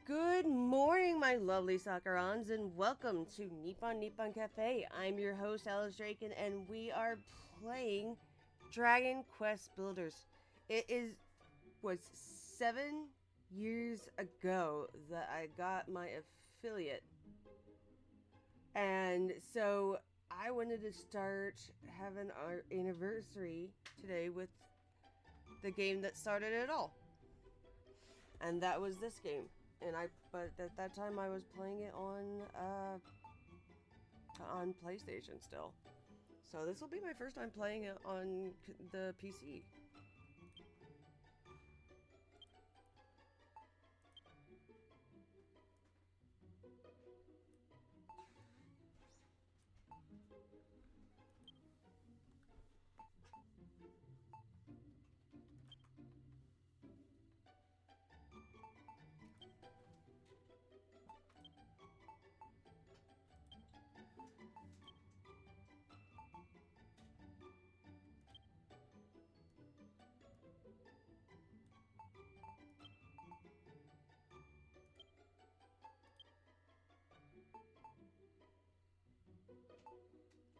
Good morning, my lovely Sakurans, and welcome to Nippon Cafe. I'm your host, Alice Draken, and we are playing Dragon Quest Builders. Was 7 years ago that I got my affiliate, and so I wanted to start having our anniversary today with the game that started it all, and that was this game. But at that time I was playing it on PlayStation still. So this will be my first time playing it on the PC.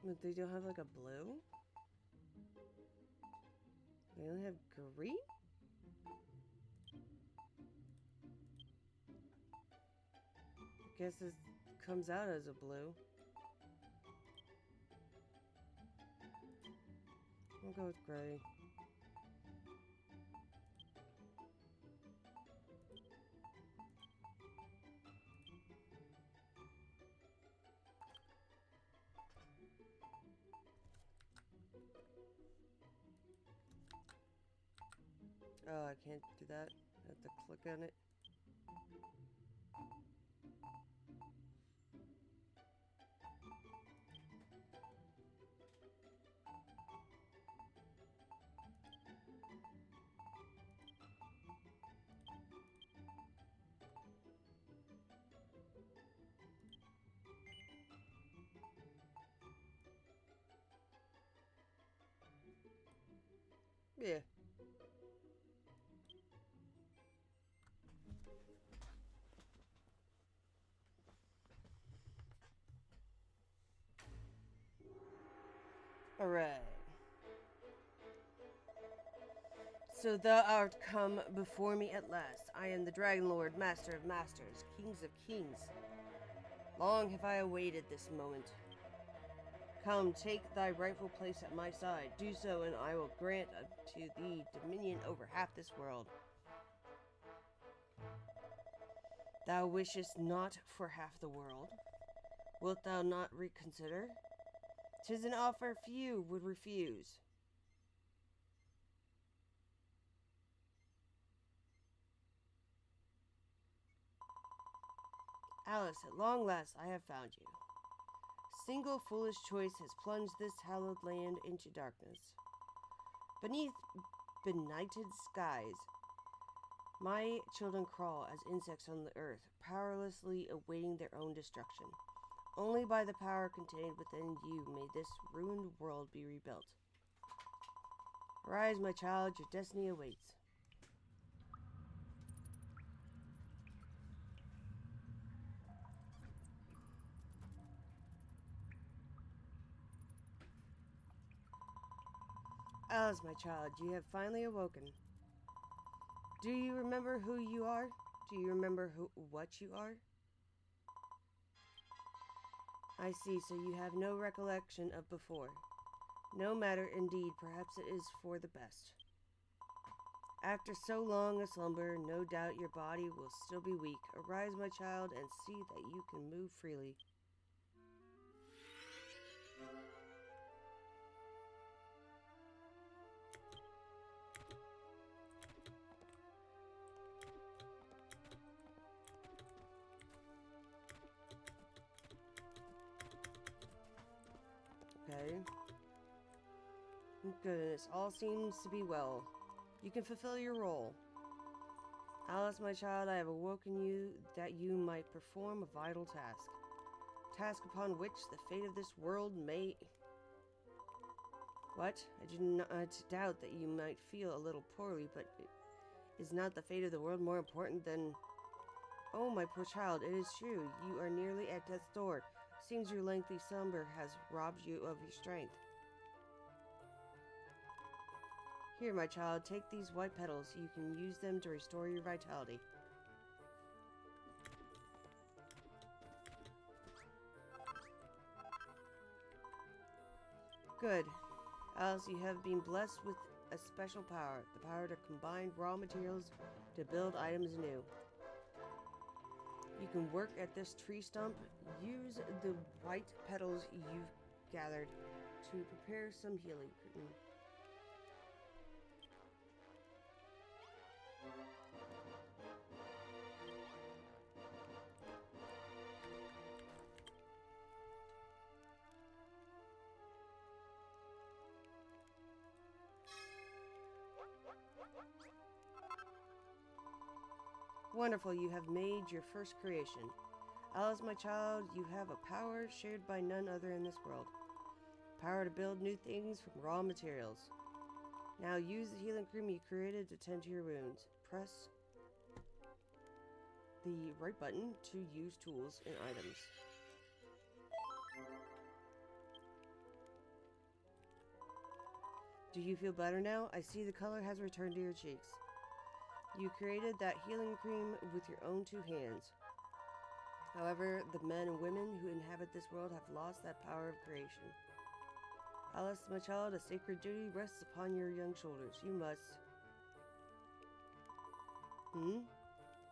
But they don't have like a blue? They only have green? I guess this comes out as a blue. I'll go with gray. Oh, I can't do that. I have to click on it. Yeah. Alright. So thou art come before me at last. I am the Dragon Lord, Master of Masters, Kings of Kings. Long have I awaited this moment. Come, take thy rightful place at my side. Do so, and I will grant unto thee dominion over half this world. Thou wishest not for half the world. Wilt thou not reconsider? 'Tis an offer few would refuse. Alice, at long last I have found you. Single foolish choice has plunged this hallowed land into darkness. Beneath benighted skies, my children crawl as insects on the earth, powerlessly awaiting their own destruction. Only by the power contained within you may this ruined world be rebuilt. Arise, my child, your destiny awaits. Alice, my child, you have finally awoken. Do you remember who you are? Do you remember what you are? I see, so you have no recollection of before. No matter, indeed, perhaps it is for the best. After so long a slumber, no doubt your body will still be weak. Arise, my child, and see that you can move freely. Okay. Goodness, all seems to be well. You can fulfill your role. Alice, my child, I have awoken you that you might perform a vital task. Task upon which the fate of this world may... What? I do not doubt that you might feel a little poorly, but is not the fate of the world more important than Oh, my poor child, it is true. You are nearly at death's door. Seems your lengthy slumber has robbed you of your strength. Here, my child, take these white petals. You can use them to restore your vitality. Good. Alice, you have been blessed with a special power. The power to combine raw materials to build items anew. You can work at this tree stump. Use the white petals you've gathered to prepare some healing cream. Wonderful, you have made your first creation. Alice, my child, you have a power shared by none other in this world. Power to build new things from raw materials. Now use the healing cream you created to tend to your wounds. Press the right button to use tools and items. Do you feel better now? I see the color has returned to your cheeks. You created that healing cream with your own two hands. However, the men and women who inhabit this world have lost that power of creation. Alice, my child, a sacred duty rests upon your young shoulders. You must...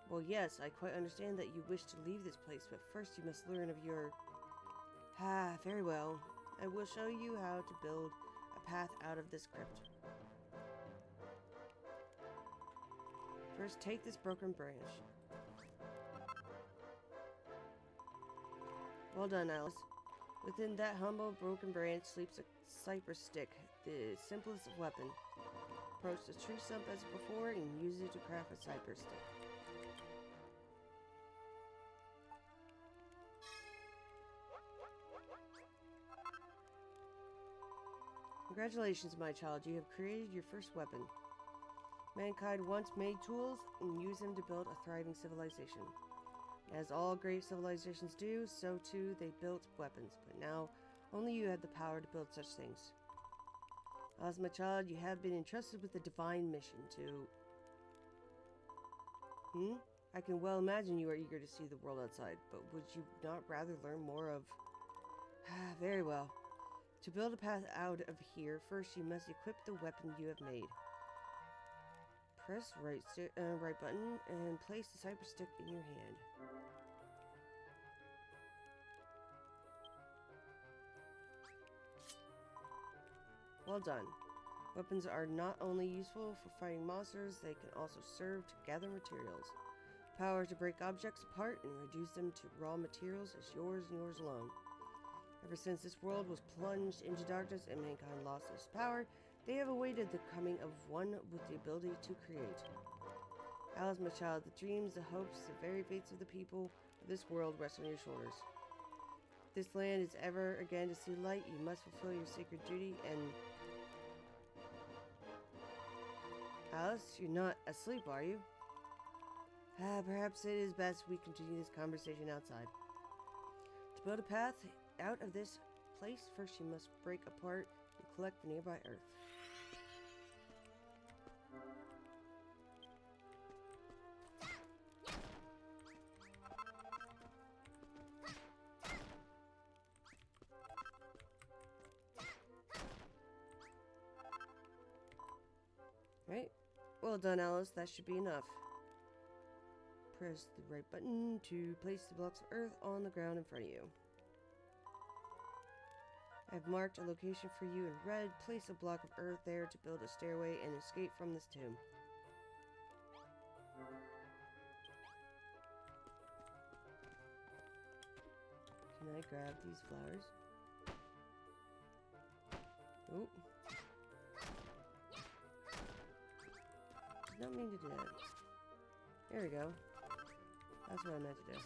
Well, yes, I quite understand that you wish to leave this place, but first you must learn of your... Very well. I will show you how to build a path out of this crypt. First, take this broken branch. Well done, Alice. Within that humble broken branch sleeps a cypress stick, the simplest weapon. Approach the tree stump as before and use it to craft a cypress stick. Congratulations, my child. You have created your first weapon. Mankind once made tools and used them to build a thriving civilization. As all great civilizations do, so too they built weapons, but now only you have the power to build such things. As my child, you have been entrusted with a divine mission to... I can well imagine you are eager to see the world outside, but would you not rather learn more of... Very well. To build a path out of here, first you must equip the weapon you have made. Press right button and place the cypress stick in your hand. Well done. Weapons are not only useful for fighting monsters, they can also serve to gather materials. Power to break objects apart and reduce them to raw materials is yours and yours alone. Ever since this world was plunged into darkness and mankind lost its power, they have awaited the coming of one with the ability to create. Alice, my child, the dreams, the hopes, the very fates of the people of this world rest on your shoulders. If this land is ever again to see light, you must fulfill your sacred duty and... Alice, you're not asleep, are you? Perhaps it is best we continue this conversation outside. To build a path out of this place, first you must break apart and collect the nearby earth. Right? Well done, Alice. That should be enough. Press the right button to place the blocks of earth on the ground in front of you. I've marked a location for you in red. Place a block of earth there to build a stairway and escape from this tomb. Can I grab these flowers? Oh. Did not mean to do that. There we go. That's what I meant to do.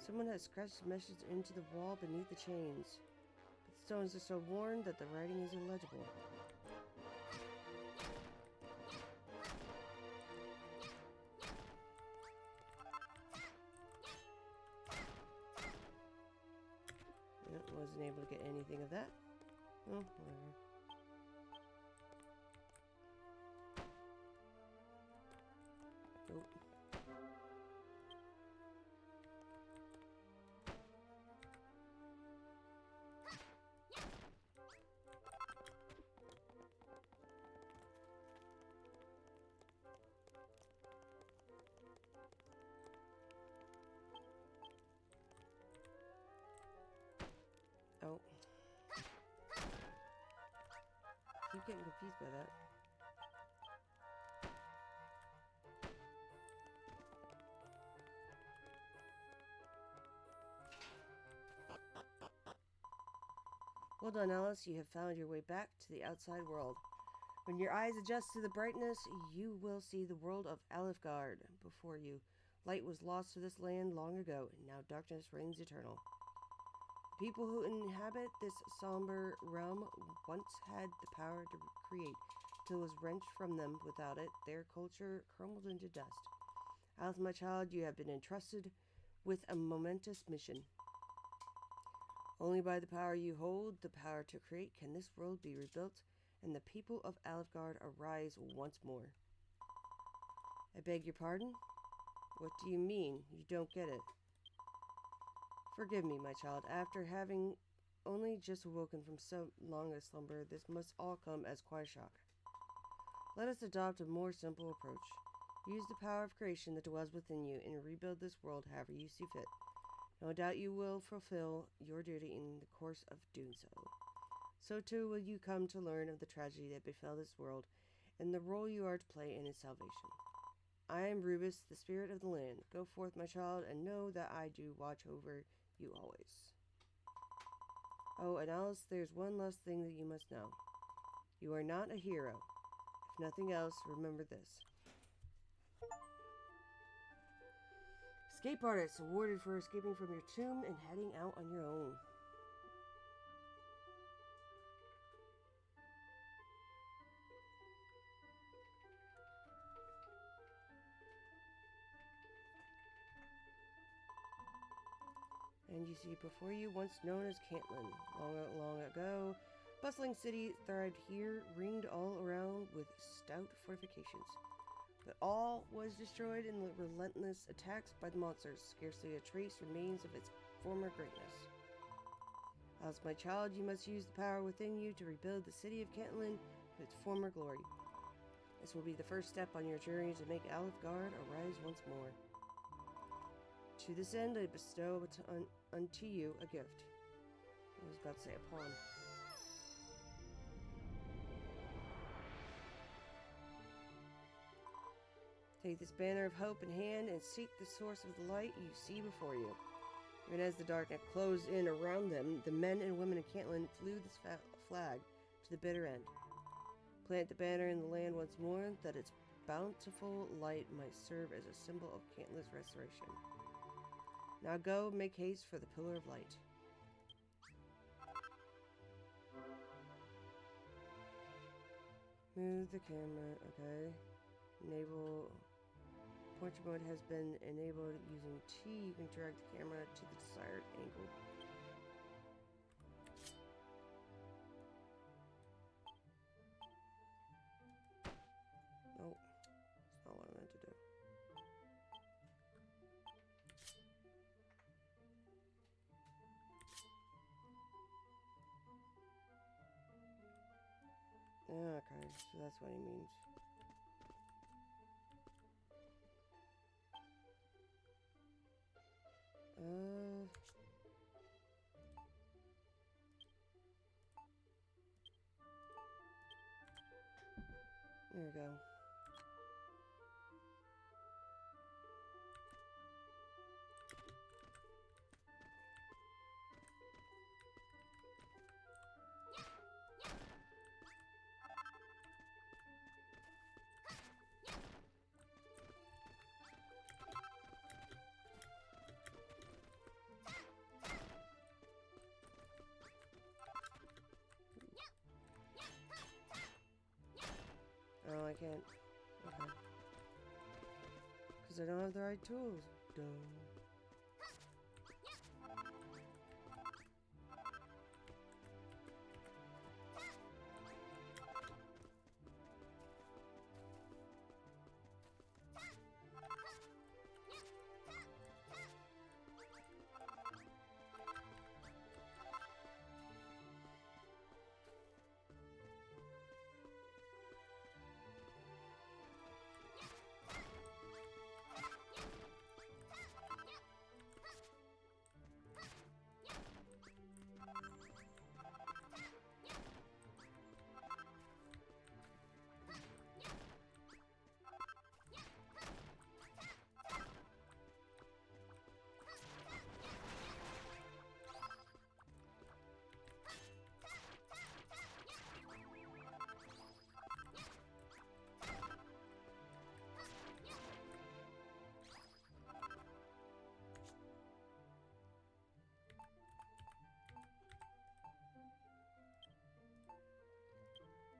Someone has scratched a message into the wall beneath the chains. stones are so worn that the writing is illegible. Wasn't able to get anything of that. Oh, whatever. Nope. Oh. Keep getting confused by that. Well done, Alice. You have found your way back to the outside world. When your eyes adjust to the brightness, you will see the world of Alifgard before you. Light was lost to this land long ago, and now darkness reigns eternal. The people who inhabit this somber realm once had the power to create, till it was wrenched from them. Without it, their culture crumbled into dust. Alice, my child, you have been entrusted with a momentous mission. Only by the power you hold, the power to create, can this world be rebuilt and the people of Alifgard arise once more. I beg your pardon? What do you mean? You don't get it. Forgive me, my child. After having only just awoken from so long a slumber, this must all come as quite a shock. Let us adopt a more simple approach. Use the power of creation that dwells within you and rebuild this world however you see fit. No doubt you will fulfill your duty in the course of doing so. So too will you come to learn of the tragedy that befell this world and the role you are to play in its salvation. I am Rubus, the spirit of the land. Go forth, my child, and know that I do watch over you always. Oh, and Alice, there's one last thing that you must know. You are not a hero. If nothing else, remember this. Escape artist, awarded for escaping from your tomb and heading out on your own. And you see before you, once known as Cantlin. Long ago, bustling city thrived here, ringed all around with stout fortifications. But all was destroyed in the relentless attacks by the monsters. Scarcely a trace remains of its former greatness. As my child, you must use the power within you to rebuild the city of Cantlin to its former glory. This will be the first step on your journey to make Alifgard arise once more. To this end, I bestow unto you a gift. I was about to say a pawn. Take this banner of hope in hand and seek the source of the light you see before you. Even as the darkness closed in around them, the men and women of Cantlin flew this flag to the bitter end. Plant the banner in the land once more, that its bountiful light might serve as a symbol of Cantlin's restoration. Now go, make haste for the Pillar of Light. Move the camera, okay. Enable... Portrait mode has been enabled using T. You can drag the camera to the desired angle. Oh, that's not what I meant to do. Okay, so that's what he means. There we go. Because I don't have the right tools. Dumb.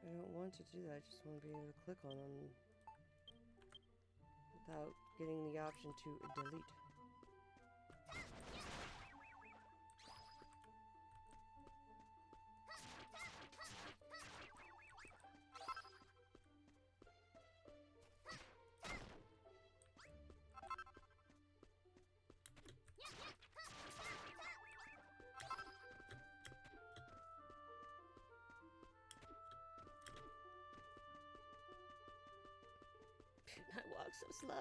I don't want to do that, I just want to be able to click on them without getting the option to delete. I walk so slow.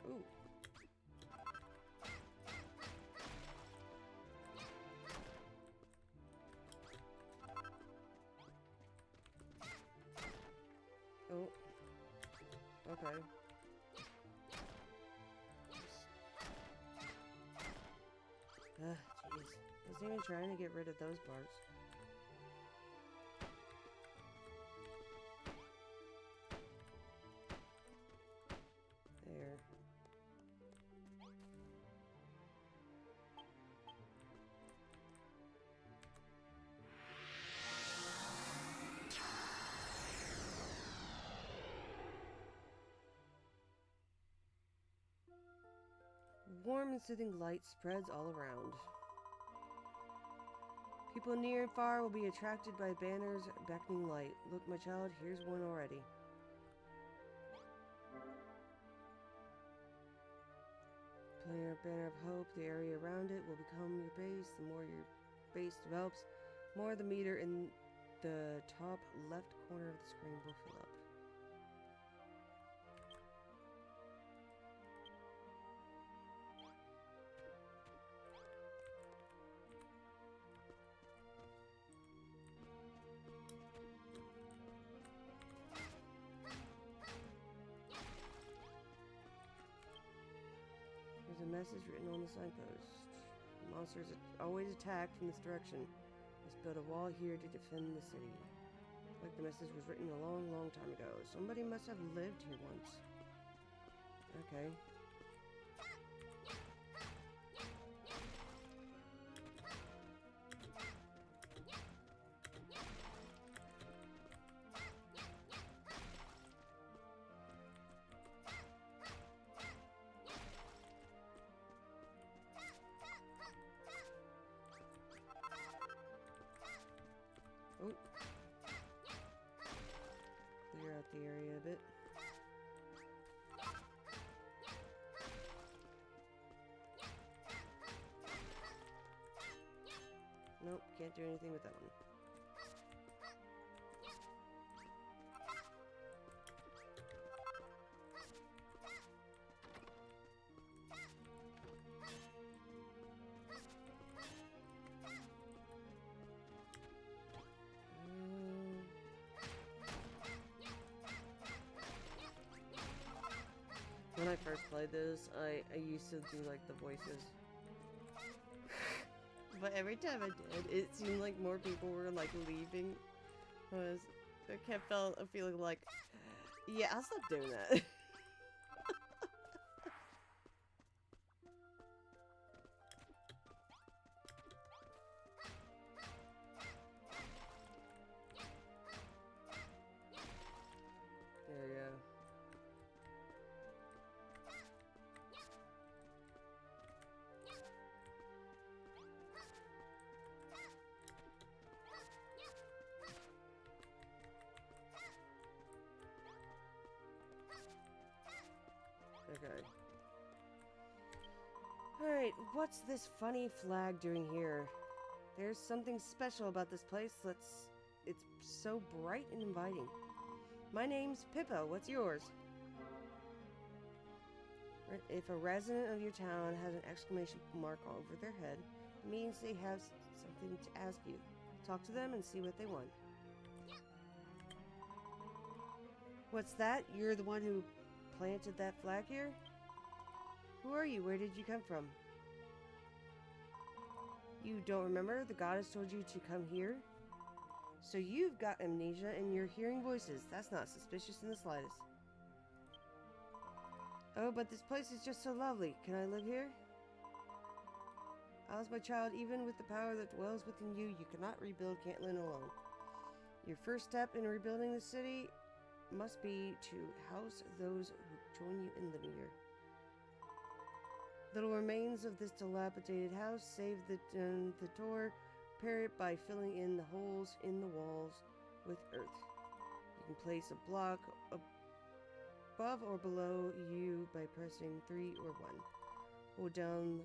Ooh. Oh. Okay. Ugh, jeez. I wasn't even trying to get rid of those parts. There. Warm and soothing light spreads all around. People near and far will be attracted by banners beckoning light. Look, my child, here's one already. Playing a banner of hope, the area around it will become your base. The more your base develops, more the meter in the top left corner of the screen will fill up. There's a message written on the signpost. Monsters always attack from this direction. Let's build a wall here to defend the city. Like the message was written a long, long time ago. Somebody must have lived here once. Okay. Oh. Clear out the area a bit. Nope, can't do anything with that one. When I first played this, I used to do like the voices. But every time I did, it seemed like more people were like leaving. I kept feeling like, yeah, I'll stop doing that. There we go. Okay. Alright, what's this funny flag doing here? There's something special about this place. It's so bright and inviting. My name's Pippa. What's yours? If a resident of your town has an exclamation mark over their head, it means they have something to ask you. Talk to them and see what they want. What's that? You're the one who planted that flag here? Who are you? Where did you come from? You don't remember? The goddess told you to come here? So you've got amnesia and you're hearing voices. That's not suspicious in the slightest. Oh, but this place is just so lovely. Can I live here? Alice, my child, even with the power that dwells within you, you cannot rebuild Cantlin alone. Your first step in rebuilding the city must be to house those who join you in living here. Little remains of this dilapidated house, save the door, repair it by filling in the holes in the walls with earth. You can place a block above or below you by pressing 3 or 1. Hold down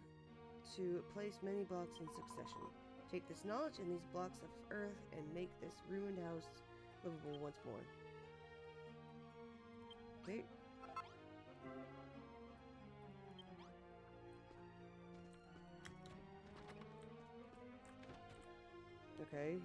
to place many blocks in succession. Take this knowledge and these blocks of earth and make this ruined house livable once more. Okay. Okay.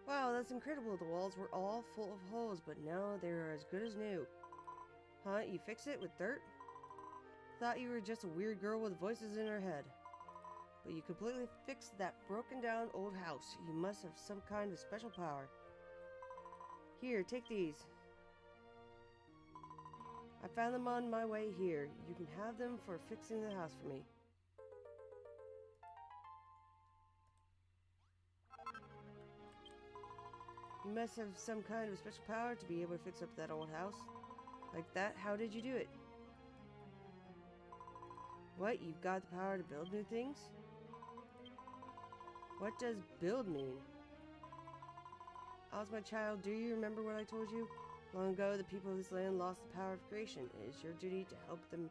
Wow, that's incredible. The walls were all full of holes, but now they're as good as new. Huh? You fixed it with dirt? Thought you were just a weird girl with voices in her head. But you completely fixed that broken down old house. You must have some kind of special power. Here, take these. I found them on my way here. You can have them for fixing the house for me. You must have some kind of special power to be able to fix up that old house. Like that? How did you do it? What? You've got the power to build new things? What does build mean? Alice, my child, do you remember what I told you? Long ago, the people of this land lost the power of creation. It is your duty to help them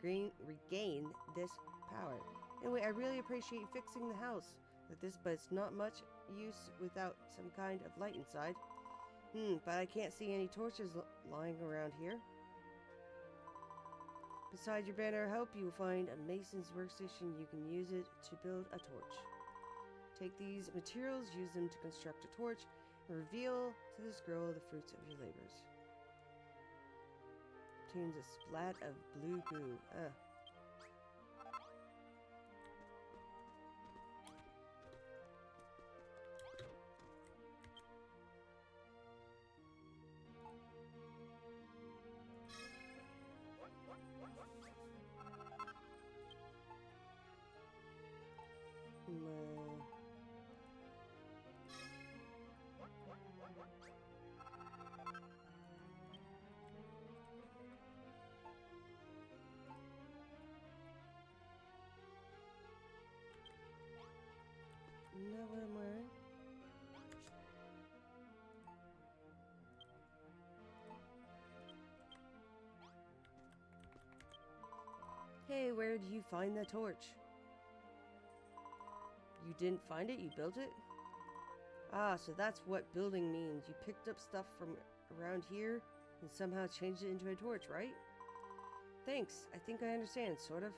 regain this power. Anyway, I really appreciate you fixing the house like this, but it's not much use without some kind of light inside. But I can't see any torches lying around here. Beside your banner of hope, you will find a mason's workstation. You can use it to build a torch. Take these materials, use them to construct a torch, and reveal to this girl the fruits of your labors. Obtains a splat of blue goo. Know what I'm wearing? Hey, Hey, where did you find the torch? You didn't find it? You built it? Ah, so that's what building means. You picked up stuff from around here and somehow changed it into a torch, right? Thanks. I think I understand, sort of.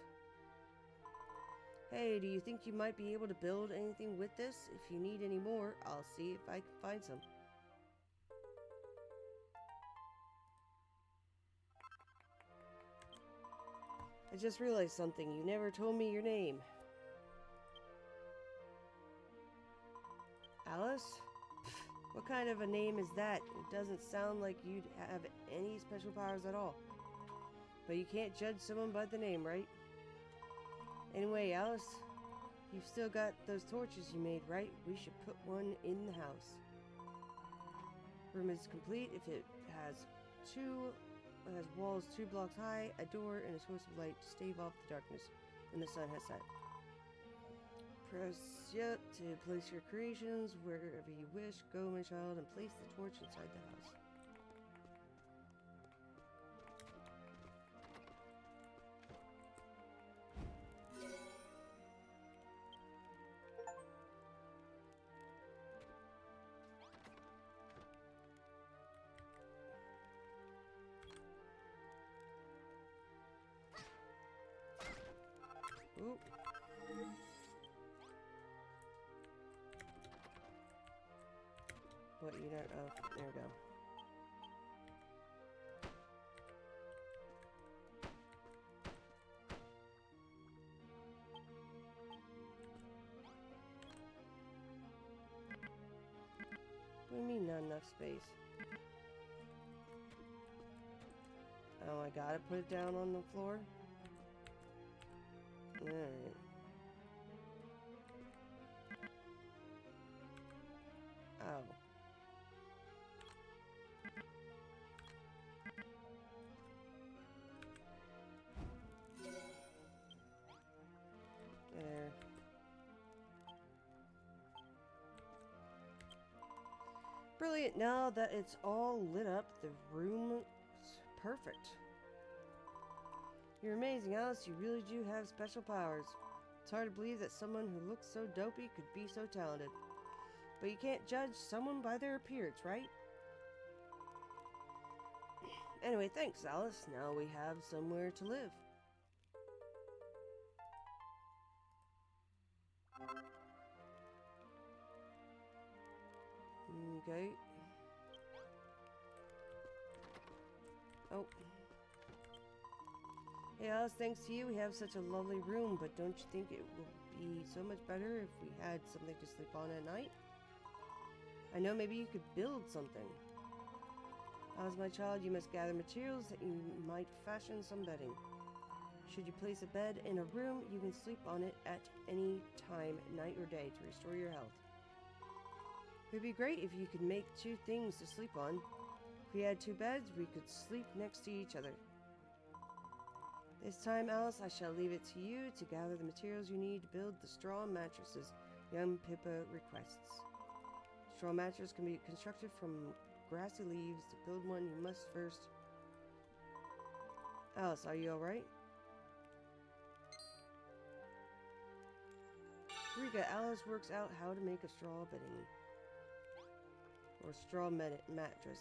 Hey, do you think you might be able to build anything with this? If you need any more, I'll see if I can find some. I just realized something. You never told me your name. Alice? Pfft, what kind of a name is that? It doesn't sound like you'd have any special powers at all. But you can't judge someone by the name, right? Anyway, Alice, you've still got those torches you made, right? We should put one in the house. Room is complete if it has walls 2 blocks high, a door, and a source of light to stave off the darkness when the sun has set. Press yep to place your creations wherever you wish. Go, my child, and place the torch inside the house. Oop. What you don't. Oh, there we go. What do you mean not enough space? Oh, I gotta put it down on the floor? Alright. Oh. There. Brilliant. Now that it's all lit up, the room's perfect. You're amazing, Alice. You really do have special powers. It's hard to believe that someone who looks so dopey could be so talented. But you can't judge someone by their appearance, right? Anyway, thanks, Alice. Now we have somewhere to live. Okay. Oh. Hey Alice, thanks to you we have such a lovely room, but don't you think it would be so much better if we had something to sleep on at night? I know maybe you could build something. Alice, my child, you must gather materials that you might fashion some bedding. Should you place a bed in a room, you can sleep on it at any time, night or day, to restore your health. It would be great if you could make 2 things to sleep on. If we had 2 beds, we could sleep next to each other. This time, Alice, I shall leave it to you to gather the materials you need to build the straw mattresses young Pippa requests. Straw mattress can be constructed from grassy leaves. To build one, you must first... Alice, are you alright? Rika, Alice works out how to make a straw bedding. Or straw mattress.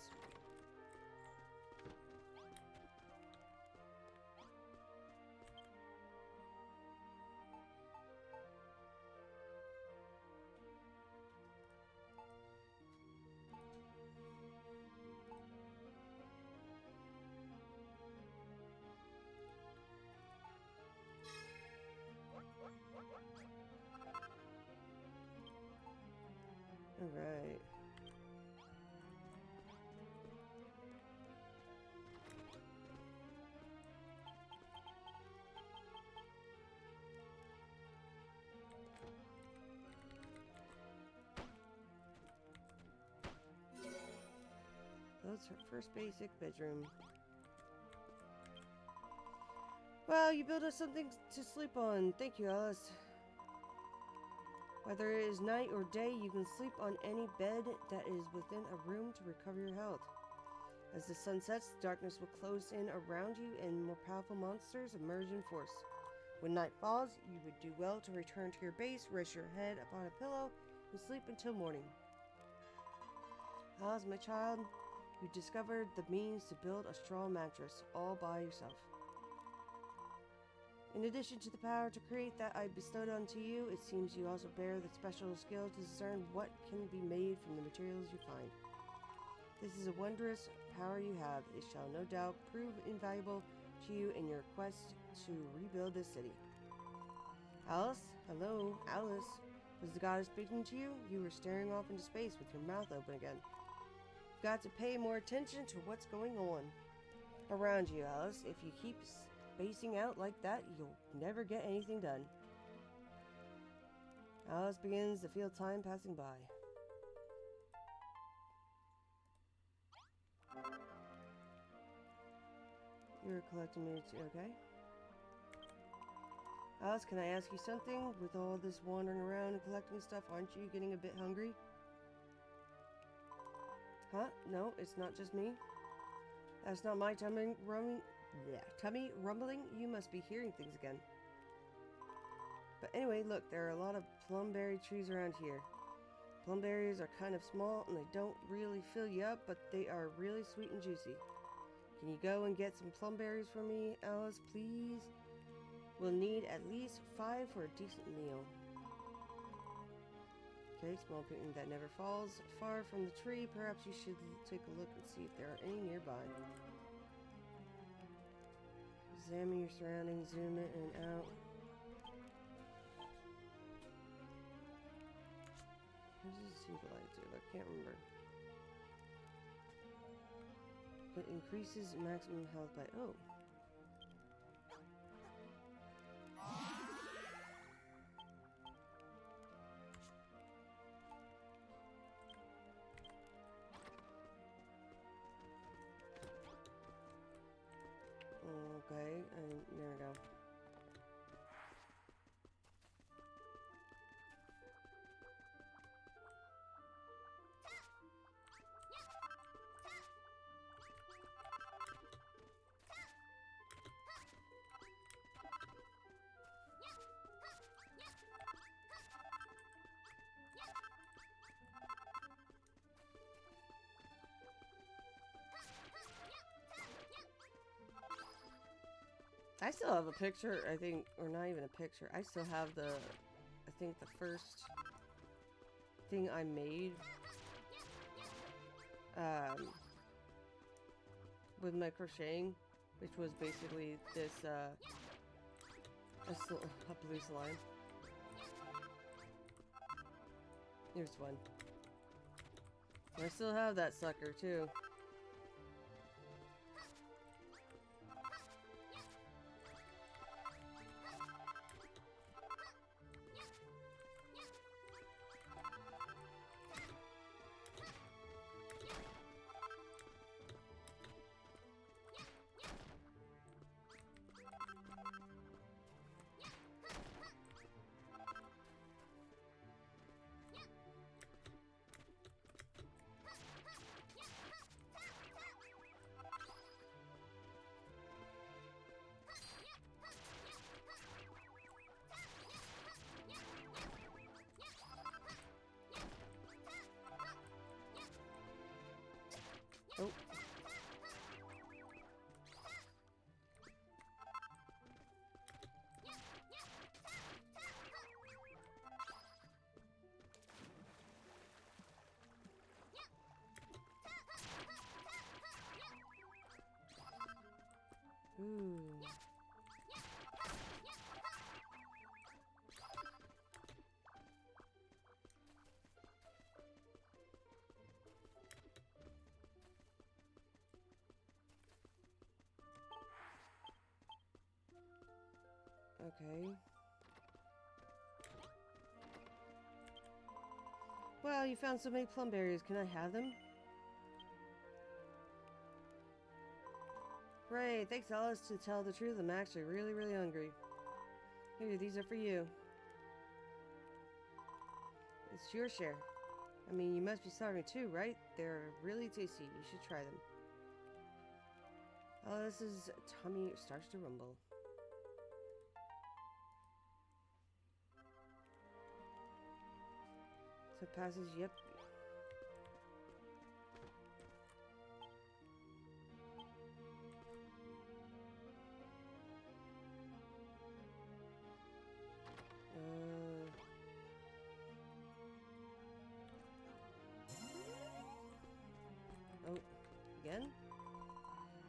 Alright. That's her first basic bedroom. Well, you built us something to sleep on. Thank you, Alice. Whether it is night or day, you can sleep on any bed that is within a room to recover your health. As the sun sets, darkness will close in around you and more powerful monsters emerge in force. When night falls, you would do well to return to your base, rest your head upon a pillow, and sleep until morning. Alice, my child, you discovered the means to build a straw mattress all by yourself. In addition to the power to create that I bestowed unto you, it seems you also bear the special skill to discern what can be made from the materials you find. This is a wondrous power you have. It shall no doubt prove invaluable to you in your quest to rebuild this city. Alice? Hello, Alice. Was the goddess speaking to you? You were staring off into space with your mouth open again. You've got to pay more attention to what's going on around you, Alice. If you keep spacing out like that, you'll never get anything done. Alice begins to feel time passing by. You're collecting me too, okay? Alice, can I ask you something? With all this wandering around and collecting stuff, aren't you getting a bit hungry? Huh? No, it's not just me. That's not my tummy rumbling. You must be hearing things again. But anyway, look, there are a lot of plumberry trees around here. Plumberries are kind of small and they don't really fill you up, but they are really sweet and juicy. Can you go and get some plumberries for me, Alice, please? We'll need at least 5 for a decent meal. Okay, small pumpkin that never falls far from the tree. Perhaps you should take a look and see if there are any nearby. Examine your surroundings, zoom in and out. What does the seed light do? I can't remember. It increases maximum health by... Oh. Okay, and there we go. I still have a picture, I think, or not even a picture. I still have I think the first thing I made with my crocheting, which was basically this, a blue slime. Here's one. I still have that sucker, too. Oh. Ooh. Okay. Well, you found so many plumberries. Can I have them? Great. Thanks, Alice. To tell the truth, I'm actually really, really hungry. Here, these are for you. It's your share. I mean, you must be starving too, right? They're really tasty. You should try them. Alice's tummy starts to rumble. passes. Yep. Oh, again?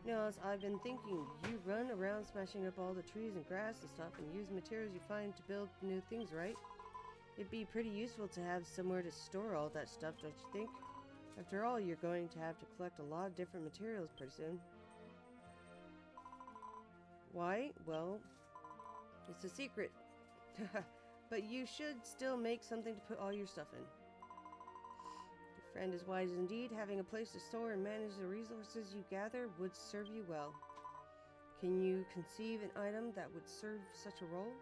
Nils, I've been thinking, you run around smashing up all the trees and grass and stuff and use materials you find to build new things, right? It'd be pretty useful to have somewhere to store all that stuff, don't you think? After all, you're going to have to collect a lot of different materials pretty soon. Why? Well, it's a secret. But you should still make something to put all your stuff in. Your friend is wise indeed. Having a place to store and manage the resources you gather would serve you well. Can you conceive an item that would serve such a role?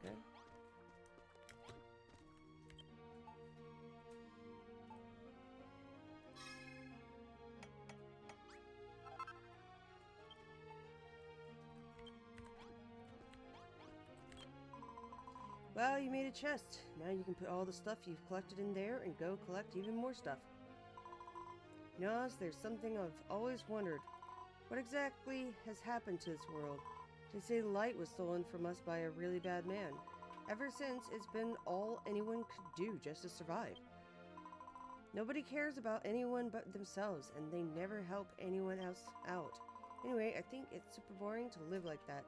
Okay. Well, you made a chest. Now you can put all the stuff you've collected in there and go collect even more stuff. Nas, there's something I've always wondered. What exactly has happened to this world? They say the light was stolen from us by a really bad man. Ever since, it's been all anyone could do just to survive. Nobody cares about anyone but themselves, and they never help anyone else out. Anyway, I think it's super boring to live like that.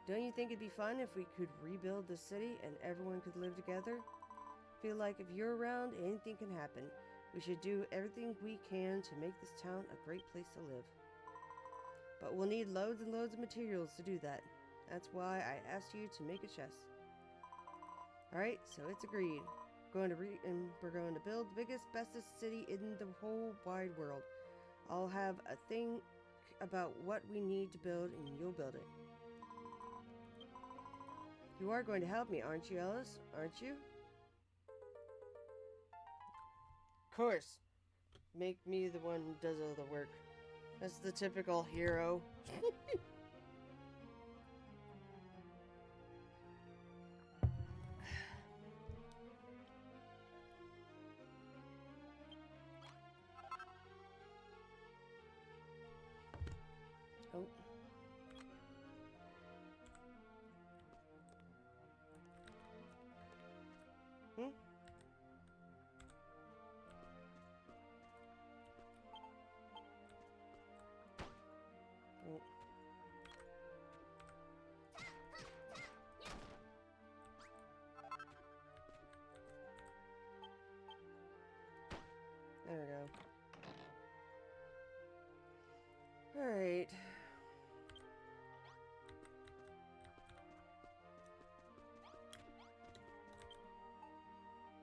Don't you think it'd be fun if we could rebuild the city and everyone could live together? Feel like if you're around, anything can happen. We should do everything we can to make this town a great place to live. But we'll need loads and loads of materials to do that. That's why I asked you to make a chest. Alright, so it's agreed. We're going to build the biggest, bestest city in the whole wide world. I'll have a think about what we need to build and you'll build it. You are going to help me, aren't you, Ellis? Aren't you? Of course. Make me the one who does all the work. That's the typical hero. Oh. Hmm? Oh. There we go. Alright.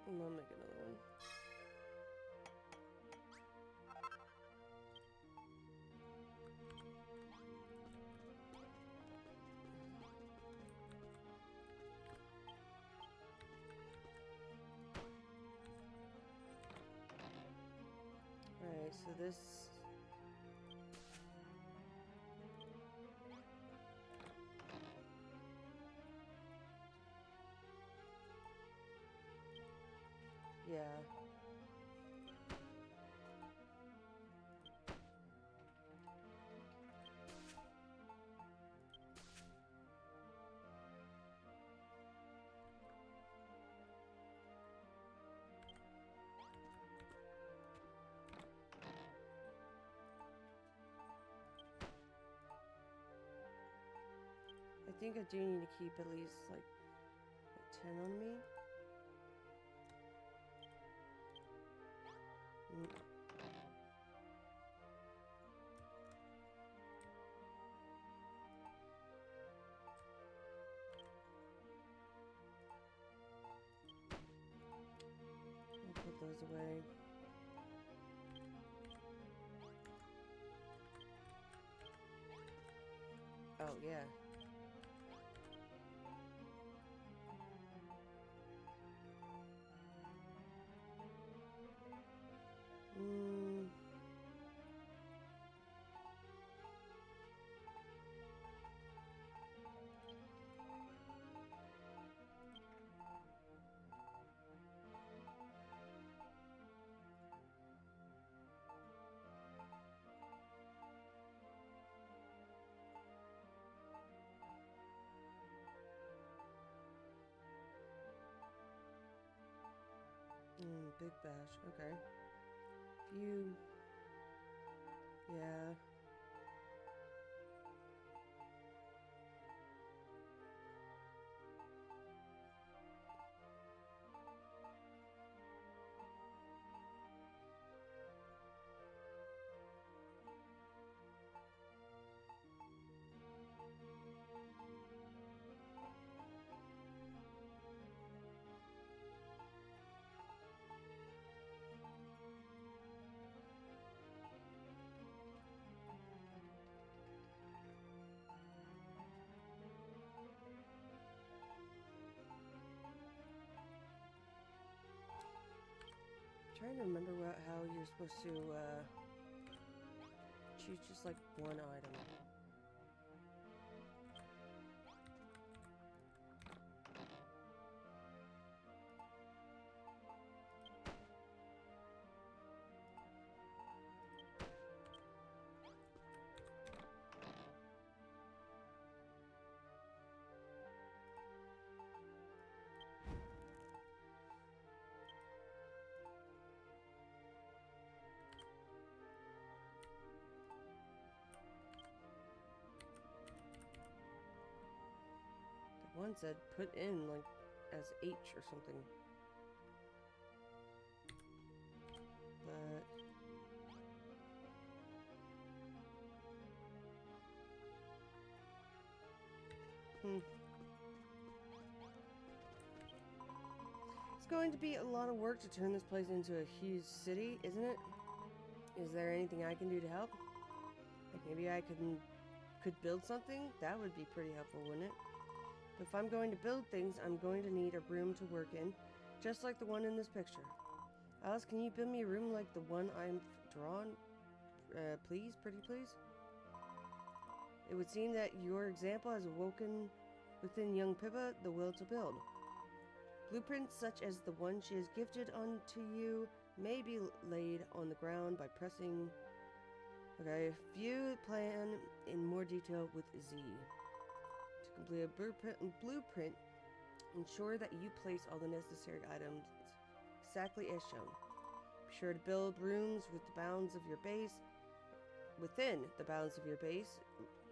I'll make another one. Alright, so this... Yeah. I think I do need to keep at least, like, 10 on me. I'll put those away. Oh, yeah. Big Bash. Okay. Few. Yeah. Trying to remember how you're supposed to choose just like one item. One said put in like as H or something. But it's going to be a lot of work to turn this place into a huge city, isn't it? Is there anything I can do to help? Like maybe I could build something? That would be pretty helpful, wouldn't it? But if I'm going to build things, I'm going to need a room to work in, just like the one in this picture. Alice, can you build me a room like the one I'm drawn? Please, pretty please? It would seem that your example has awoken within young Pippa the will to build. Blueprints such as the one she has gifted unto you may be laid on the ground by pressing... Okay, view plan in more detail with Z. To complete a blueprint, ensure that you place all the necessary items exactly as shown. Be sure to build rooms with the bounds of your base, within the bounds of your base,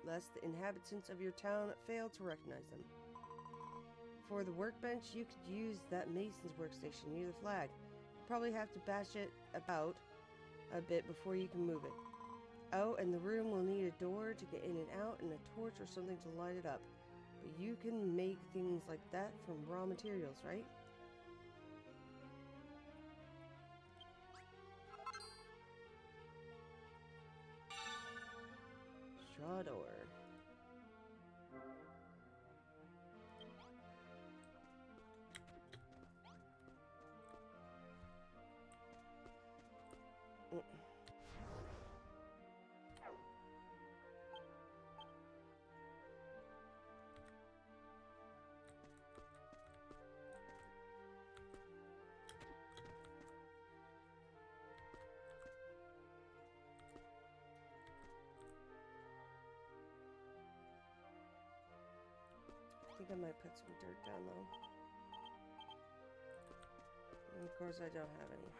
lest the inhabitants of your town fail to recognize them. For the workbench, you could use that mason's workstation near the flag. You probably have to bash it about a bit before you can move it. Oh, and the room will need a door to get in and out and a torch or something to light it up. But you can make things like that from raw materials, right? Straw door. I think I might put some dirt down though. And of course I don't have any.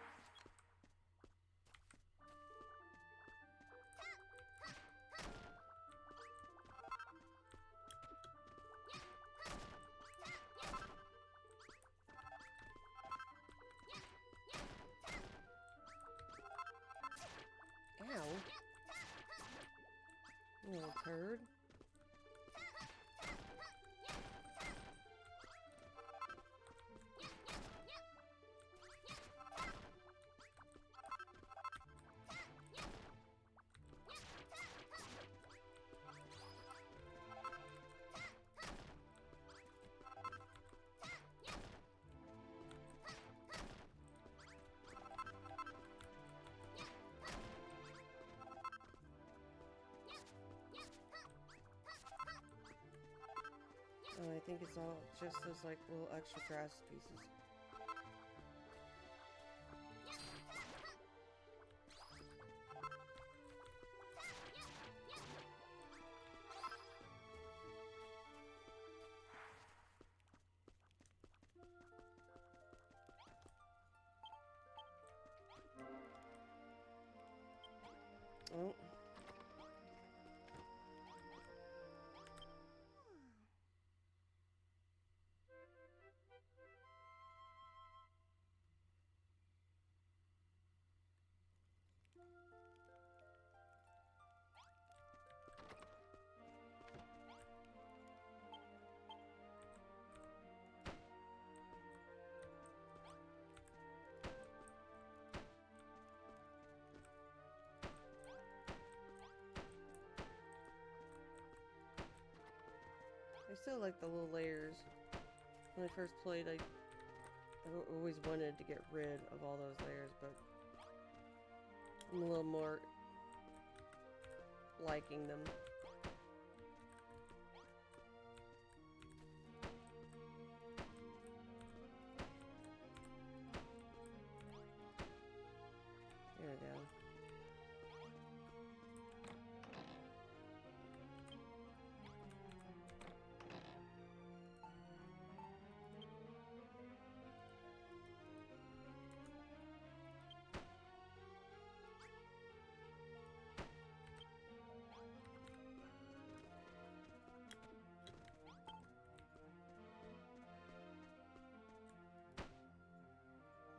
Ow. You little turd. Oh, I think it's all just those like little extra grass pieces. Oh. I still like the little layers. When I first played, I always wanted to get rid of all those layers, but I'm a little more liking them. There we go.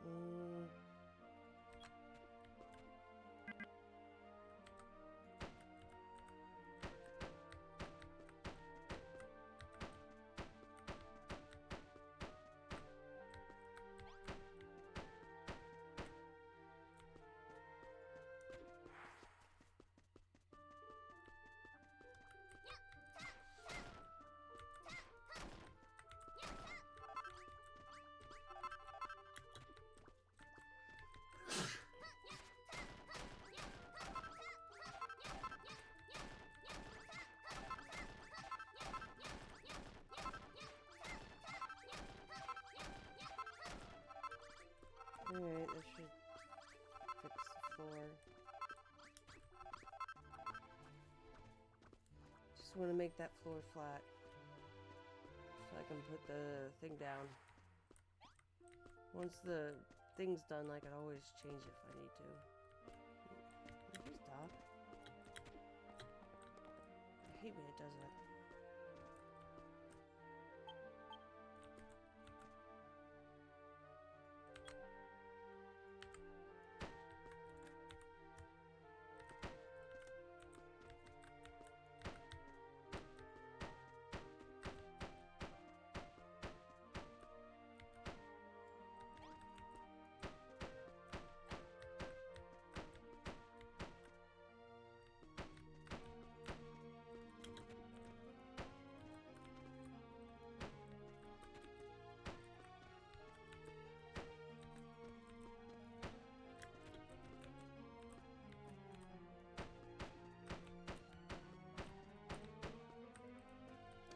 Mm. Alright, that should fix the floor. Just want to make that floor flat so I can put the thing down. Once the thing's done, I can always change it if I need to. Can you stop? I hate when it does that.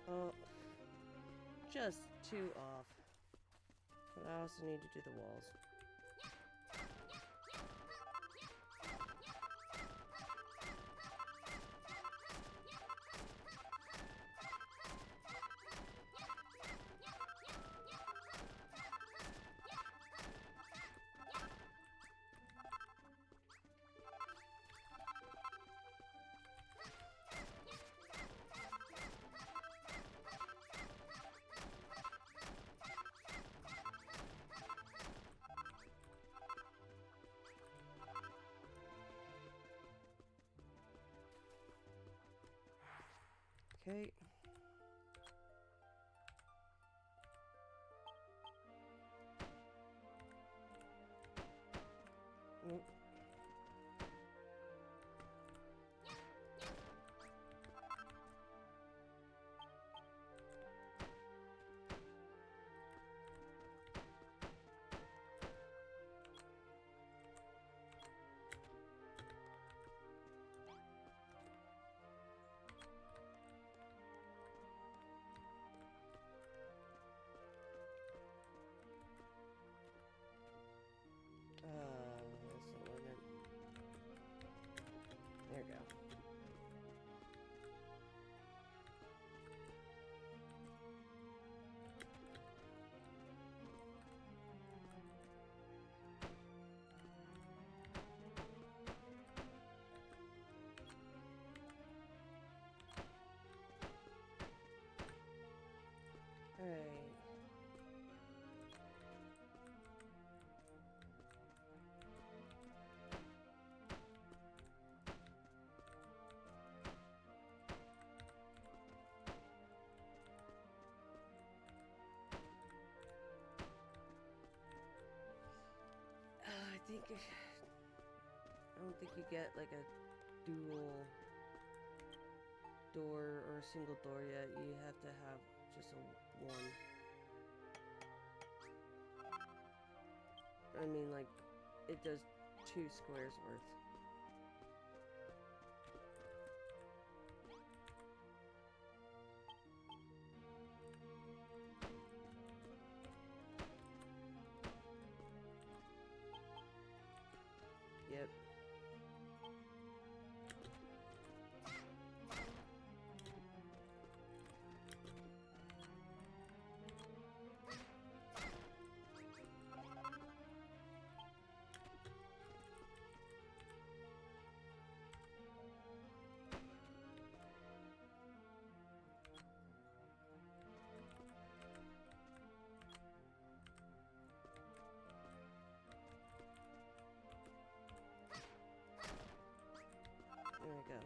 Oh, just too off. But I also need to do the walls. Okay. Nope. That's not what I meant. There we go. I don't think you get like a dual door or a single door yet. You have to have just a one. I mean, like, it does 2 squares worth. Yep. There we go.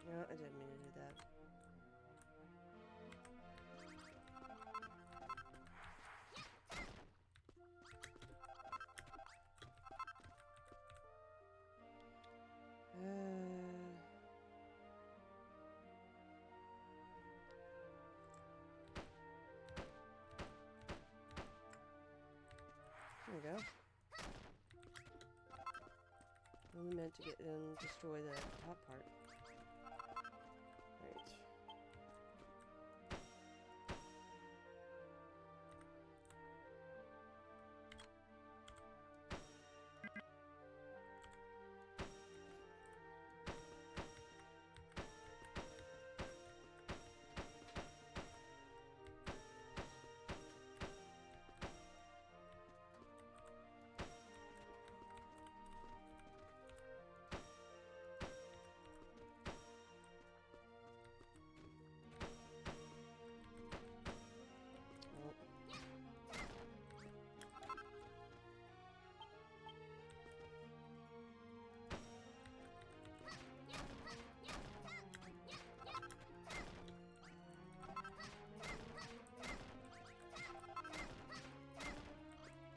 No, I didn't mean to do that. There we go. Only meant to get and destroy the top part. Right.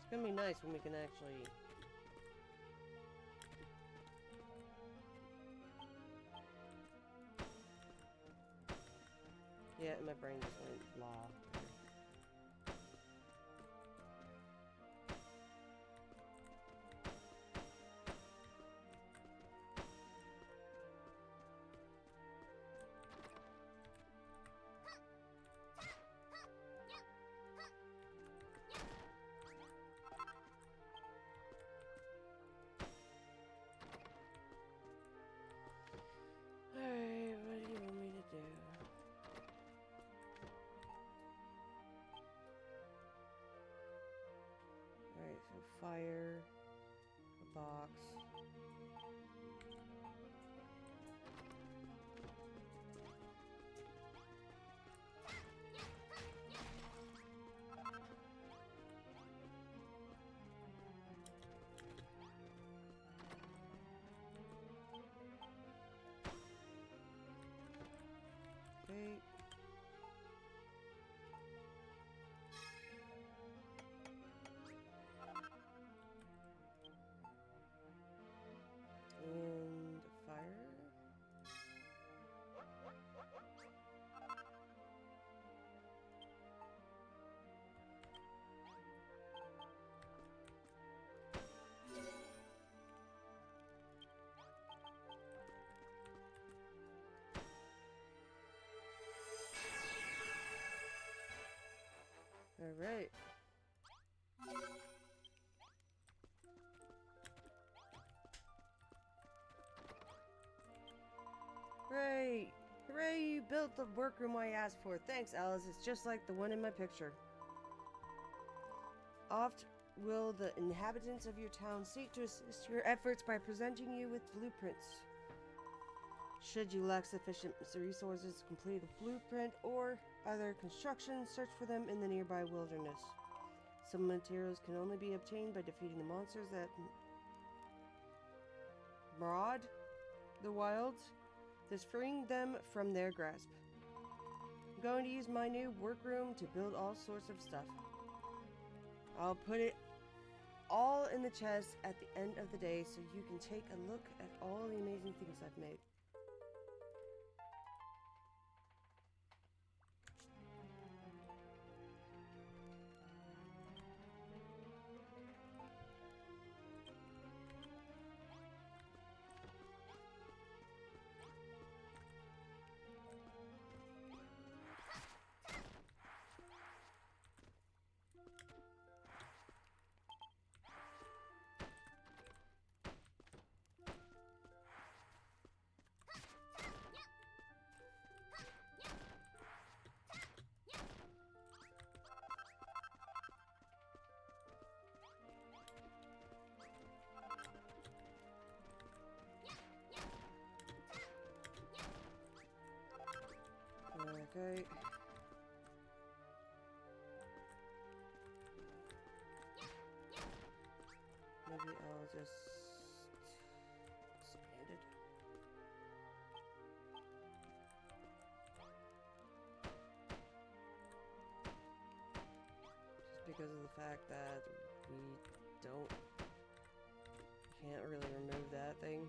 It's gonna be nice when we can actually... Yeah, my brain just went blah. Alright, what do you want me to do? Alright, so fire, a box. Alright. Hooray! Hooray, you built the workroom I asked for. Thanks, Alice. It's just like the one in my picture. Oft will the inhabitants of your town seek to assist your efforts by presenting you with blueprints. Should you lack sufficient resources to complete a blueprint or other construction, search for them in the nearby wilderness. Some materials can only be obtained by defeating the monsters that maraud the wilds, thus freeing them from their grasp. I'm going to use my new workroom to build all sorts of stuff. I'll put it all in the chest at the end of the day so you can take a look at all the amazing things I've made. Okay. Maybe I'll just expand it. Just because of the fact that we can't really remove that thing.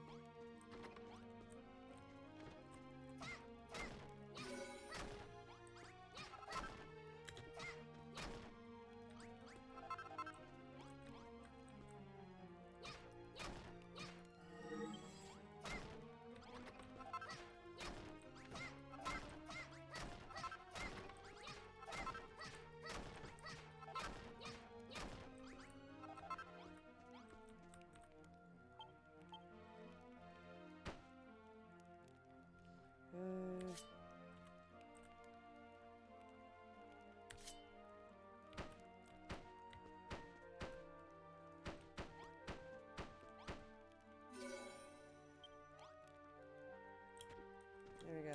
There we go.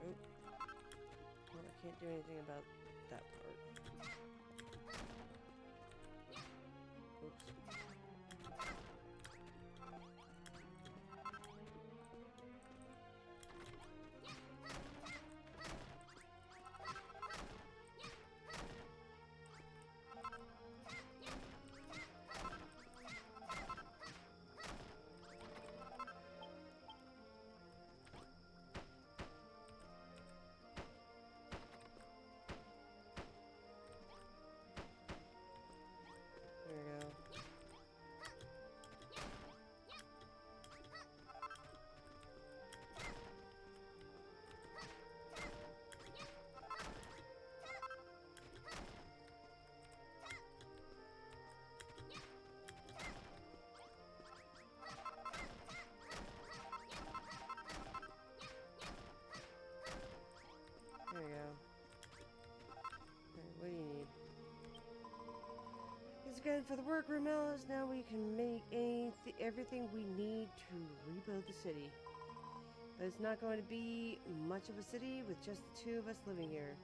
Oh. Well, I can't do anything about that part. Oops. There we go. There we go. Alright, what do you need? It's good for the workroom, Alice. Now we can make everything we need to rebuild the city. But it's not going to be much of a city with just the two of us living here.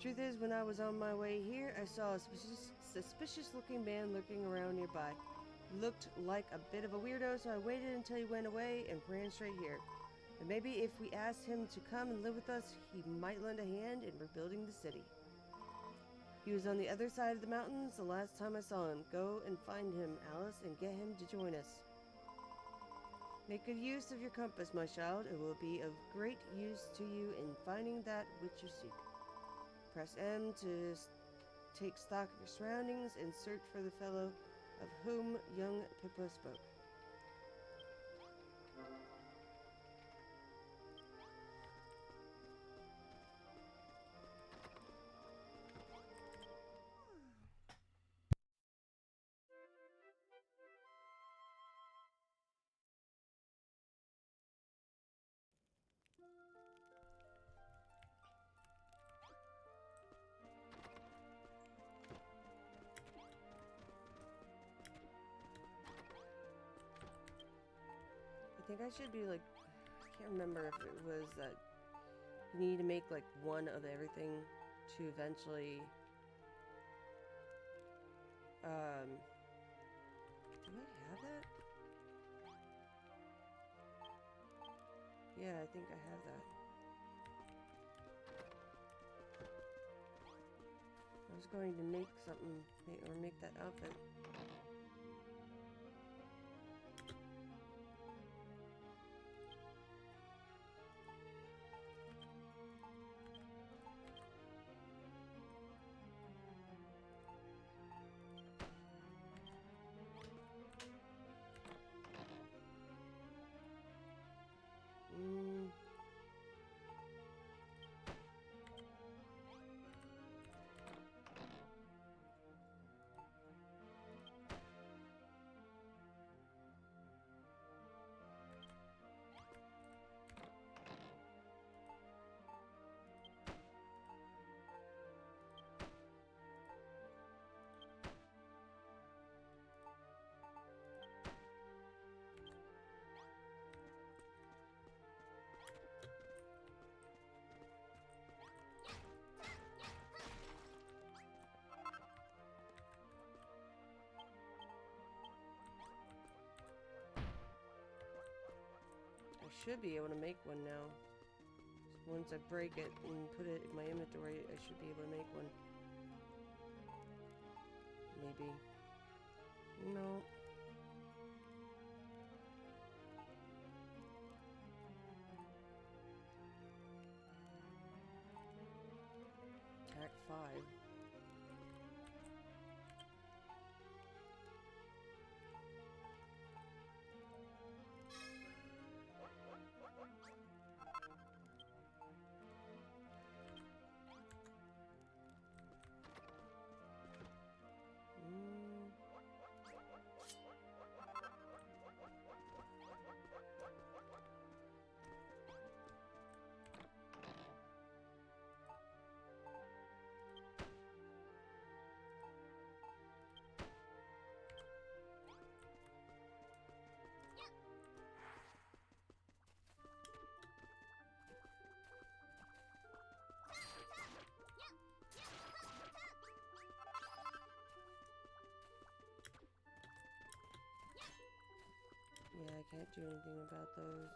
Truth is, when I was on my way here, I saw a suspicious looking man lurking around nearby. He looked like a bit of a weirdo, so I waited until he went away and ran straight here. But maybe if we asked him to come and live with us, he might lend a hand in rebuilding the city. He was on the other side of the mountains the last time I saw him. Go and find him, Alice, and get him to join us. Make good use of your compass, my child. It will be of great use to you in finding that which you seek. Press M to take stock of your surroundings and search for the fellow of whom young Pippa spoke. I think I should be like, I can't remember if it was that you need to make like one of everything to eventually, do I have that? Yeah, I think I have that. I was going to make something, or make that outfit. I should be able to make one now. Once I break it and put it in my inventory, I should be able to make one. Maybe. No. Attack 5. Yeah, I can't do anything about those.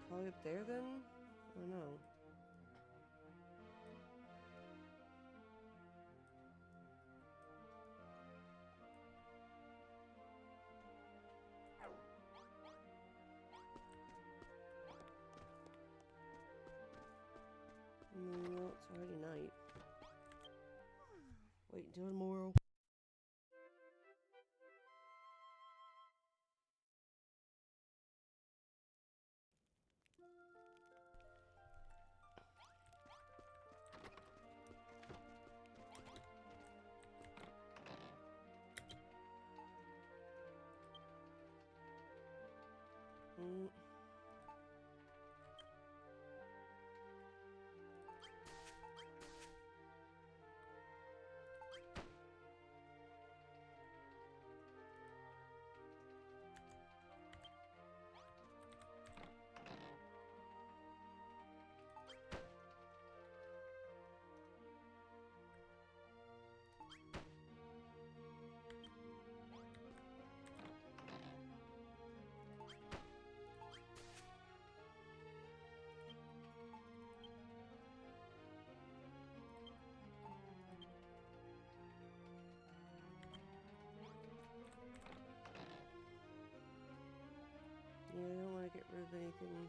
Probably up there then? I don't know. Well, it's already night. Wait until tomorrow. Yeah, I don't want to get rid of anything.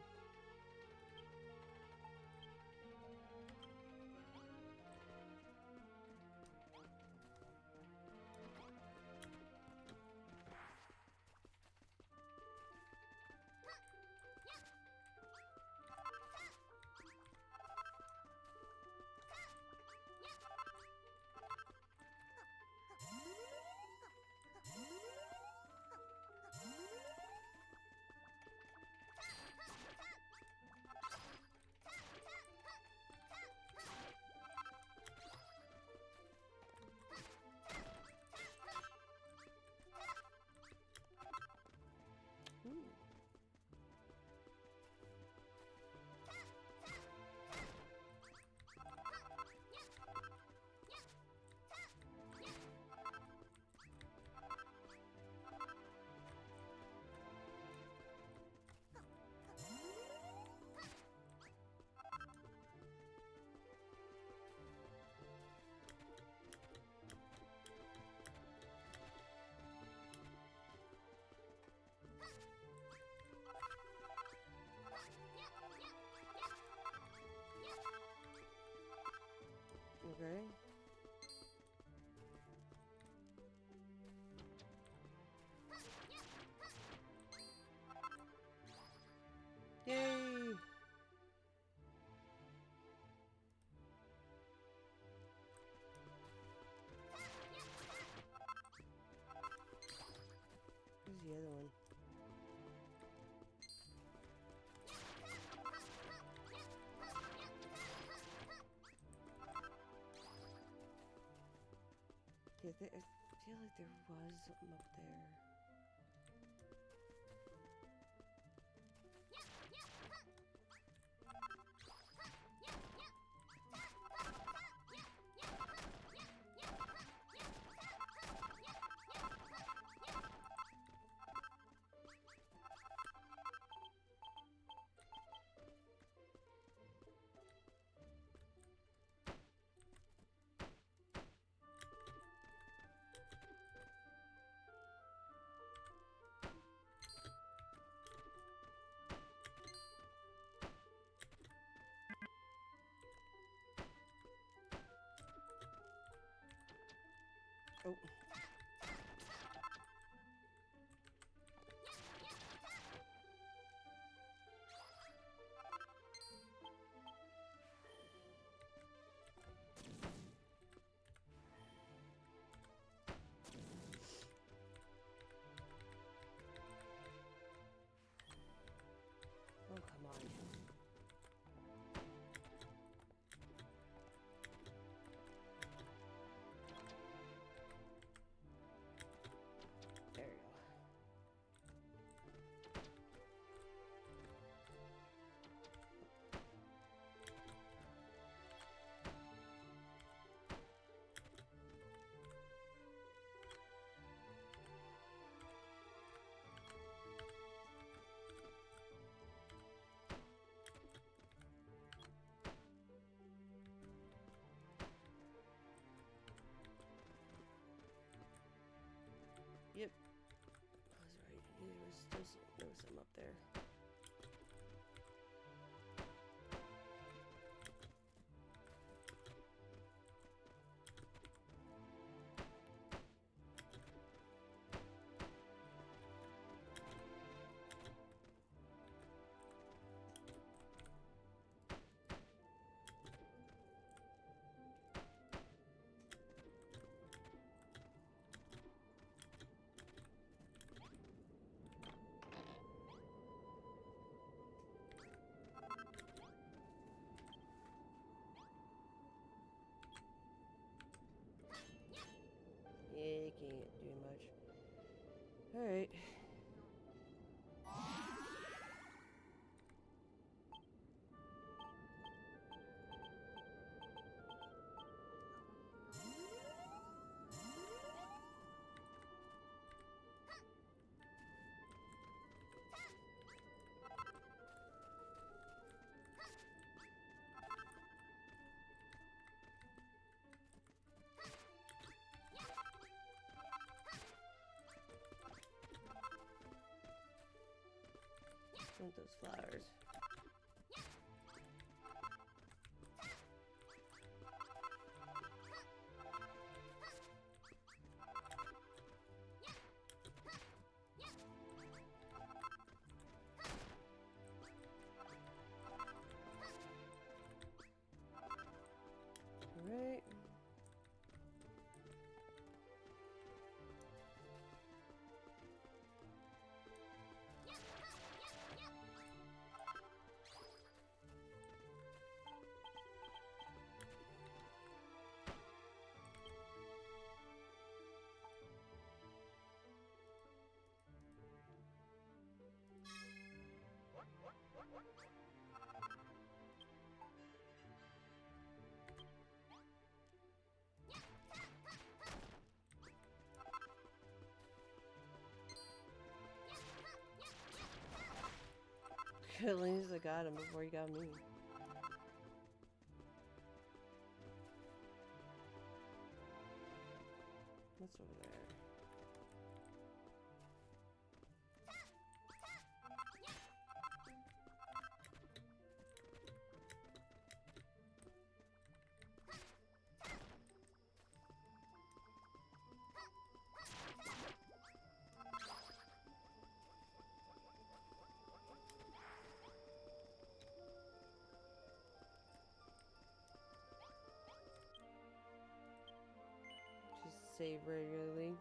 Okay. Yay! Where's the other one? Yeah, I feel like there was something up there. Oh. Oh, come on. notice them up there. Yeah, you can't do much. Alright. Want those flowers. All right. At least I got him before he got me. What's over there? Just save regularly.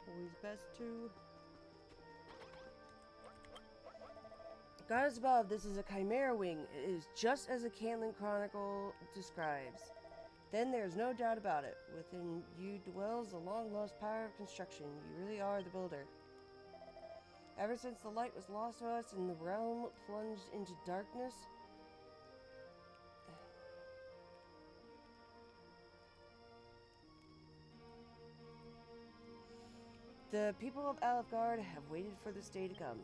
Always best to. Goddess above, this is a chimera wing. It is just as the Cantland Chronicle describes. Then there's no doubt about it. Within you dwells the long-lost power of construction. You really are the builder. Ever since the light was lost to us and the realm plunged into darkness, the people of Alefgard have waited for this day to come.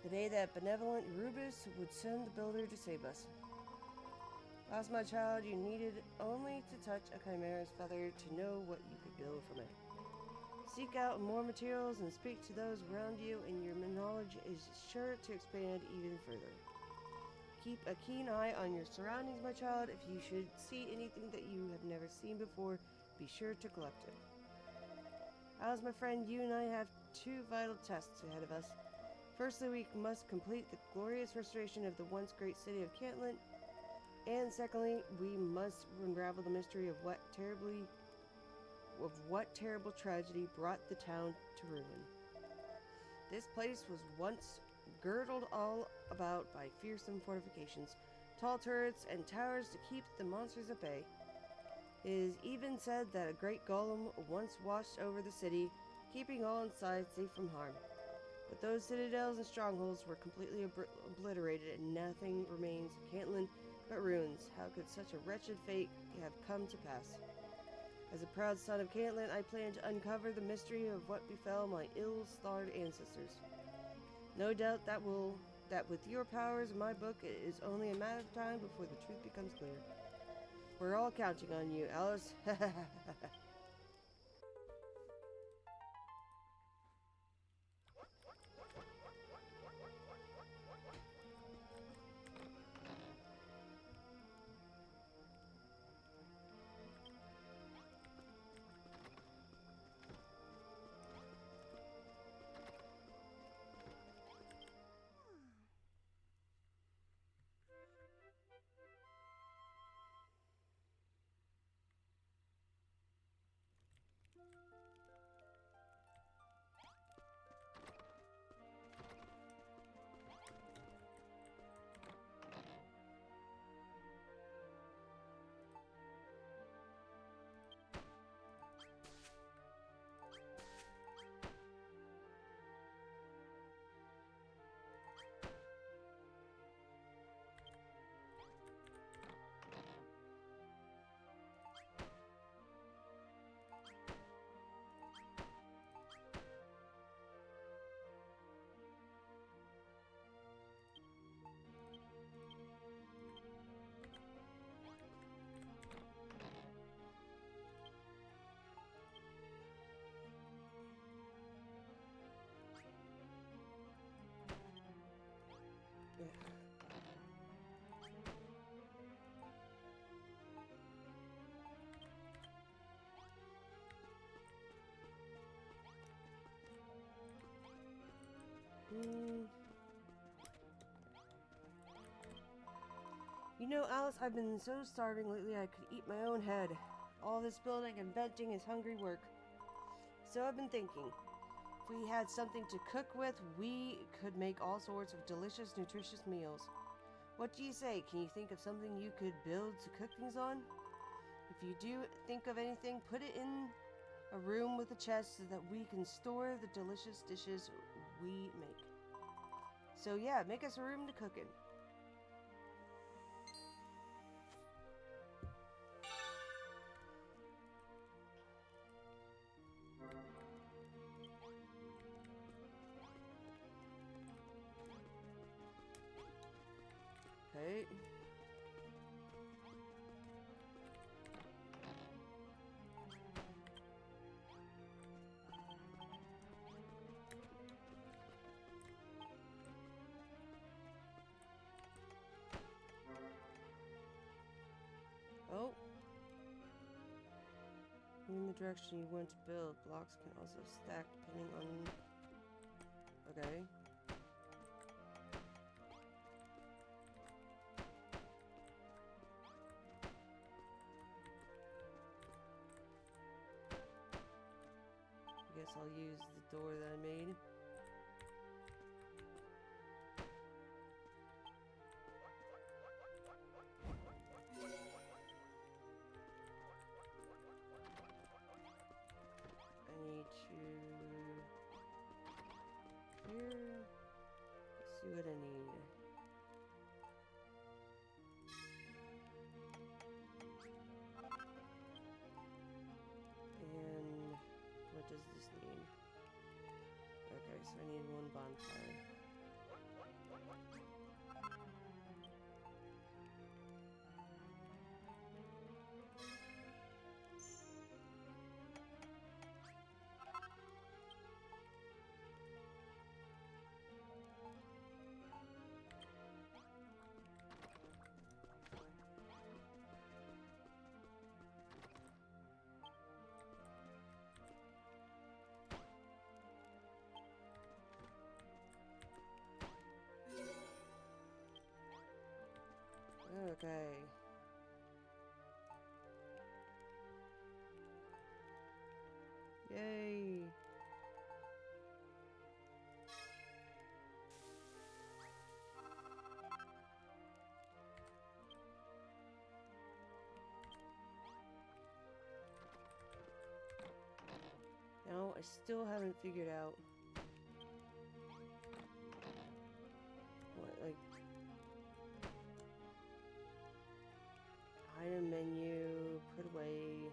The day that benevolent Rubus would send the builder to save us. As my child, you needed only to touch a chimera's feather to know what you could build from it. Seek out more materials and speak to those around you, and your knowledge is sure to expand even further. Keep a keen eye on your surroundings, my child. If you should see anything that you have never seen before, be sure to collect it. Alice, my friend, you and I have two vital tests ahead of us. Firstly, we must complete the glorious restoration of the once great city of Cantland. And secondly, we must unravel the mystery of what terrible tragedy brought the town to ruin. This place was once girdled all about by fearsome fortifications, tall turrets, and towers to keep the monsters at bay. It is even said that a great golem once watched over the city, keeping all inside safe from harm. But those citadels and strongholds were completely obliterated, and nothing remains of Cantland but ruins. How could such a wretched fate have come to pass? As a proud son of Cantland, I plan to uncover the mystery of what befell my ill-starred ancestors. No doubt that with your powers in my book, it is only a matter of time before the truth becomes clear. We're all counting on you, Alice. You know, Alice, I've been so starving lately I could eat my own head. All this building and venting is hungry work. So I've been thinking, if we had something to cook with, we could make all sorts of delicious, nutritious meals. What do you say? Can you think of something you could build to cook things on? If you do think of anything, put it in a room with a chest so that we can store the delicious dishes we make. So yeah, make us a room to cook in. Okay. Oh. In the direction you want to build, blocks can also stack depending on... Okay. I guess I'll use the door that I made. I need to... Here... Let's see what I need. And... What does this need? Okay, so I need one bonfire. Okay. Yay. Now, I still haven't figured out what, like, item menu, put away,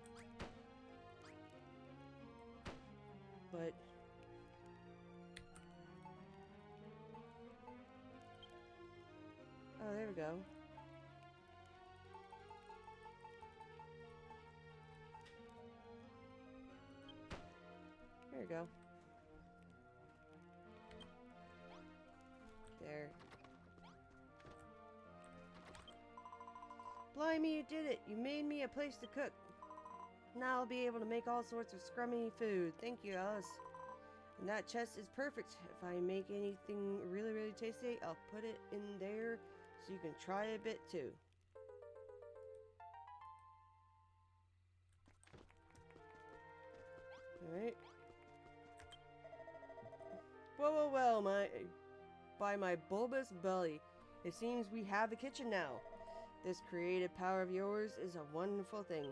but oh, there we go. There we go. There. Blimey, you did it! You made me a place to cook. Now I'll be able to make all sorts of scrummy food. Thank you, Alice. And that chest is perfect. If I make anything really, really tasty, I'll put it in there so you can try a bit too. Alright. Well, by my bulbous belly. It seems we have a kitchen now. This creative power of yours is a wonderful thing.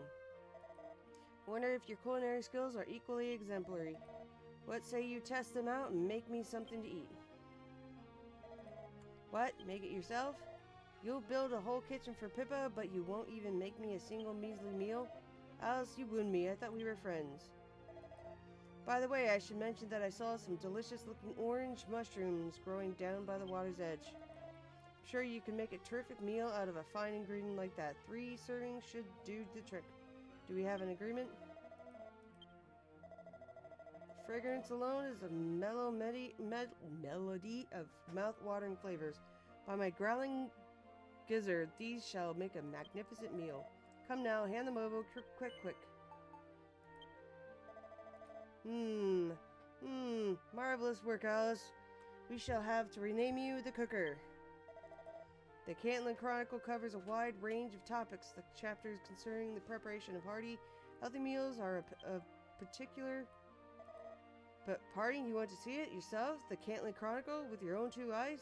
Wonder if your culinary skills are equally exemplary. What say you test them out and make me something to eat? What? Make it yourself? You'll build a whole kitchen for Pippa, but you won't even make me a single measly meal? Alice, you wound me. I thought we were friends. By the way, I should mention that I saw some delicious-looking orange mushrooms growing down by the water's edge. I'm sure you can make a terrific meal out of a fine ingredient like that. 3 servings should do the trick. Do we have an agreement? Fragrance alone is a melody of mouth-watering flavors. By my growling gizzard, these shall make a magnificent meal. Come now, hand them over, quick, quick. Marvelous work, Alice. We shall have to rename you the Cooker. The Cantland Chronicle covers a wide range of topics. The chapters concerning the preparation of hearty, healthy meals are a particular... But, Party, you want to see it yourself? The Cantland Chronicle with your own 2 eyes?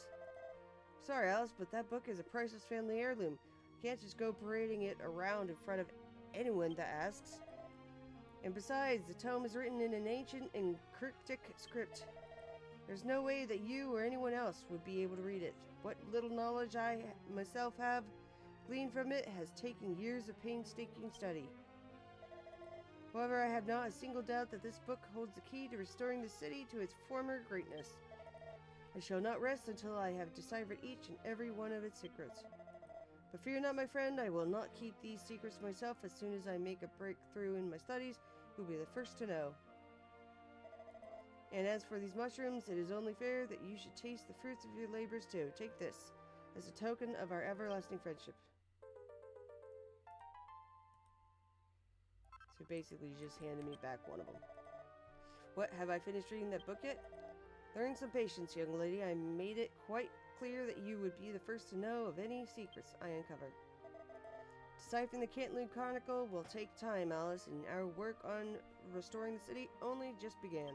Sorry, Alice, but that book is a priceless family heirloom. You can't just go parading it around in front of anyone that asks. And besides, the tome is written in an ancient and cryptic script. There's no way that you or anyone else would be able to read it. What little knowledge I myself have gleaned from it has taken years of painstaking study. However, I have not a single doubt that this book holds the key to restoring the city to its former greatness. I shall not rest until I have deciphered each and every one of its secrets. But fear not, my friend, I will not keep these secrets to myself. As soon as I make a breakthrough in my studies, you'll be the first to know. And as for these mushrooms, it is only fair that you should taste the fruits of your labors too. Take this, as a token of our everlasting friendship. So basically, you just handed me back one of them. What, have I finished reading that book yet? Learn some patience, young lady. I made it quite clear that you would be the first to know of any secrets I uncover. Deciphering the Cantland Chronicle will take time, Alice, and our work on restoring the city only just began.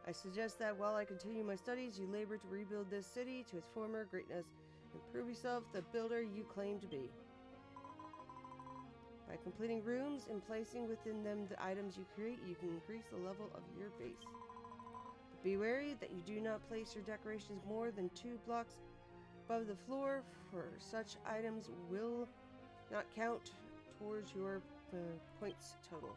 I suggest that while I continue my studies, you labor to rebuild this city to its former greatness and prove yourself the builder you claim to be. By completing rooms and placing within them the items you create, you can increase the level of your base. But be wary that you do not place your decorations more than 2 blocks above the floor, for such items will not count towards your points total.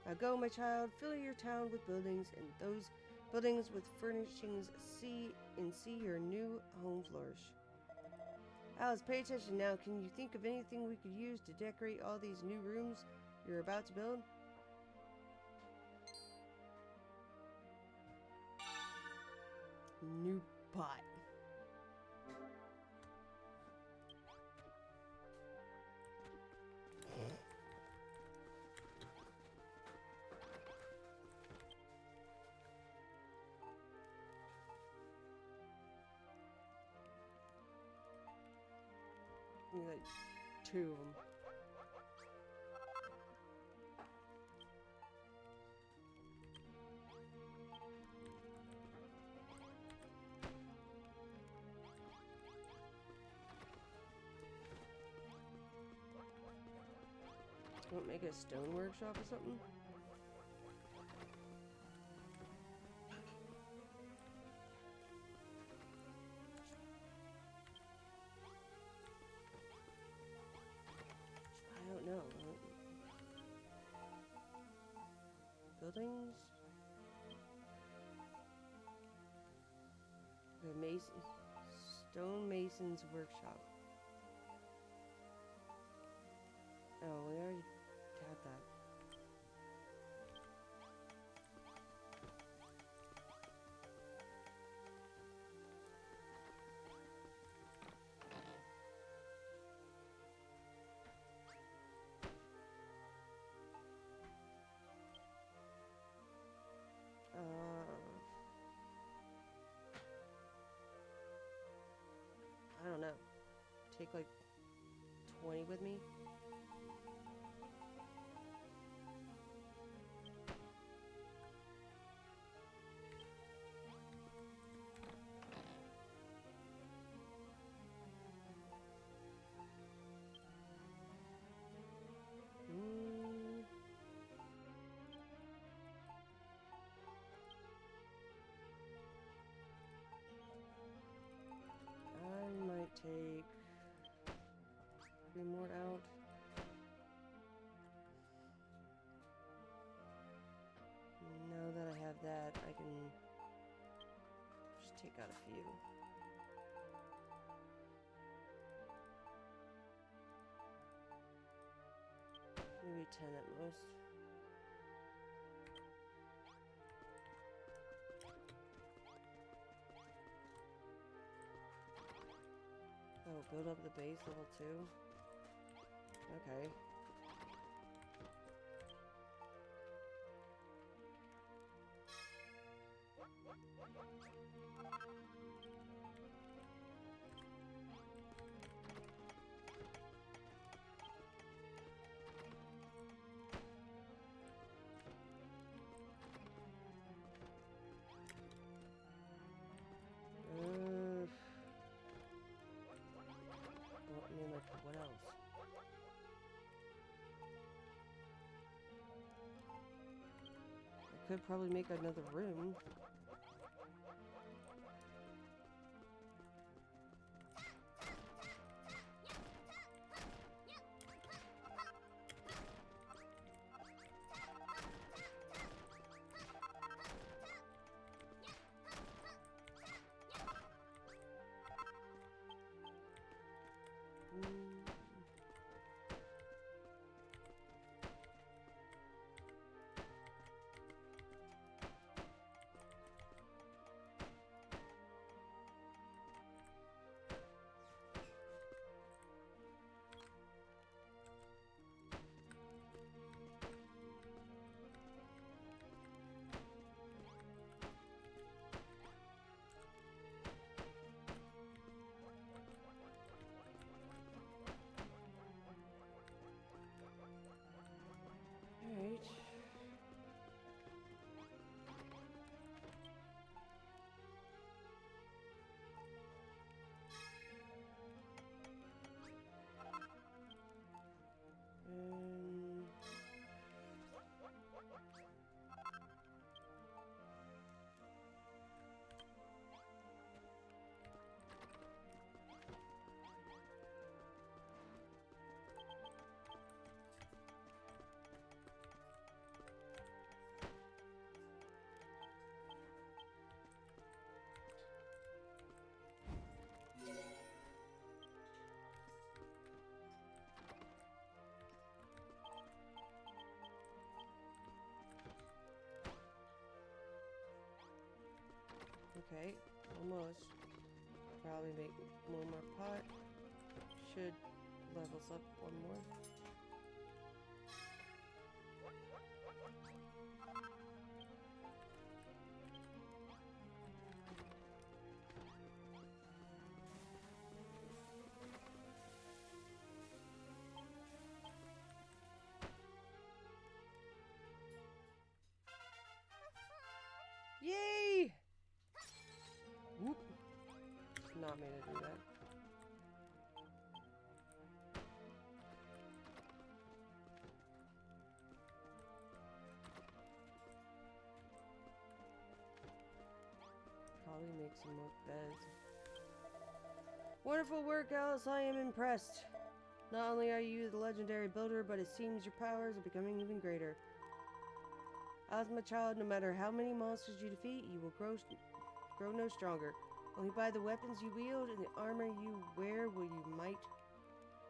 Now go, my child, fill your town with buildings, and those buildings with furnishings, see your new home flourish. Alice, pay attention now. Can you think of anything we could use to decorate all these new rooms you're about to build? New pot. Like 2 of them. Won't make it a stone workshop or something? I don't know. Buildings? The Mason Stone Mason's Workshop. Oh, we already had that. I don't know. Take like 20 with me? I might take 3 more out. Now that I have that, I can just take out a few. Maybe 10 at most. Oh, build up the base level 2? Okay. Well, I mean, like, what else? I could probably make another room. Alright. Okay, almost. Probably make one more pot. Should levels up one more. Yay! Whoop. Not made to do that. Probably make some more beds. Wonderful work, Alice. I am impressed. Not only are you the legendary builder, but it seems your powers are becoming even greater. As my child, no matter how many monsters you defeat, you will grow no stronger. Only by the weapons you wield and the armor you wear will you might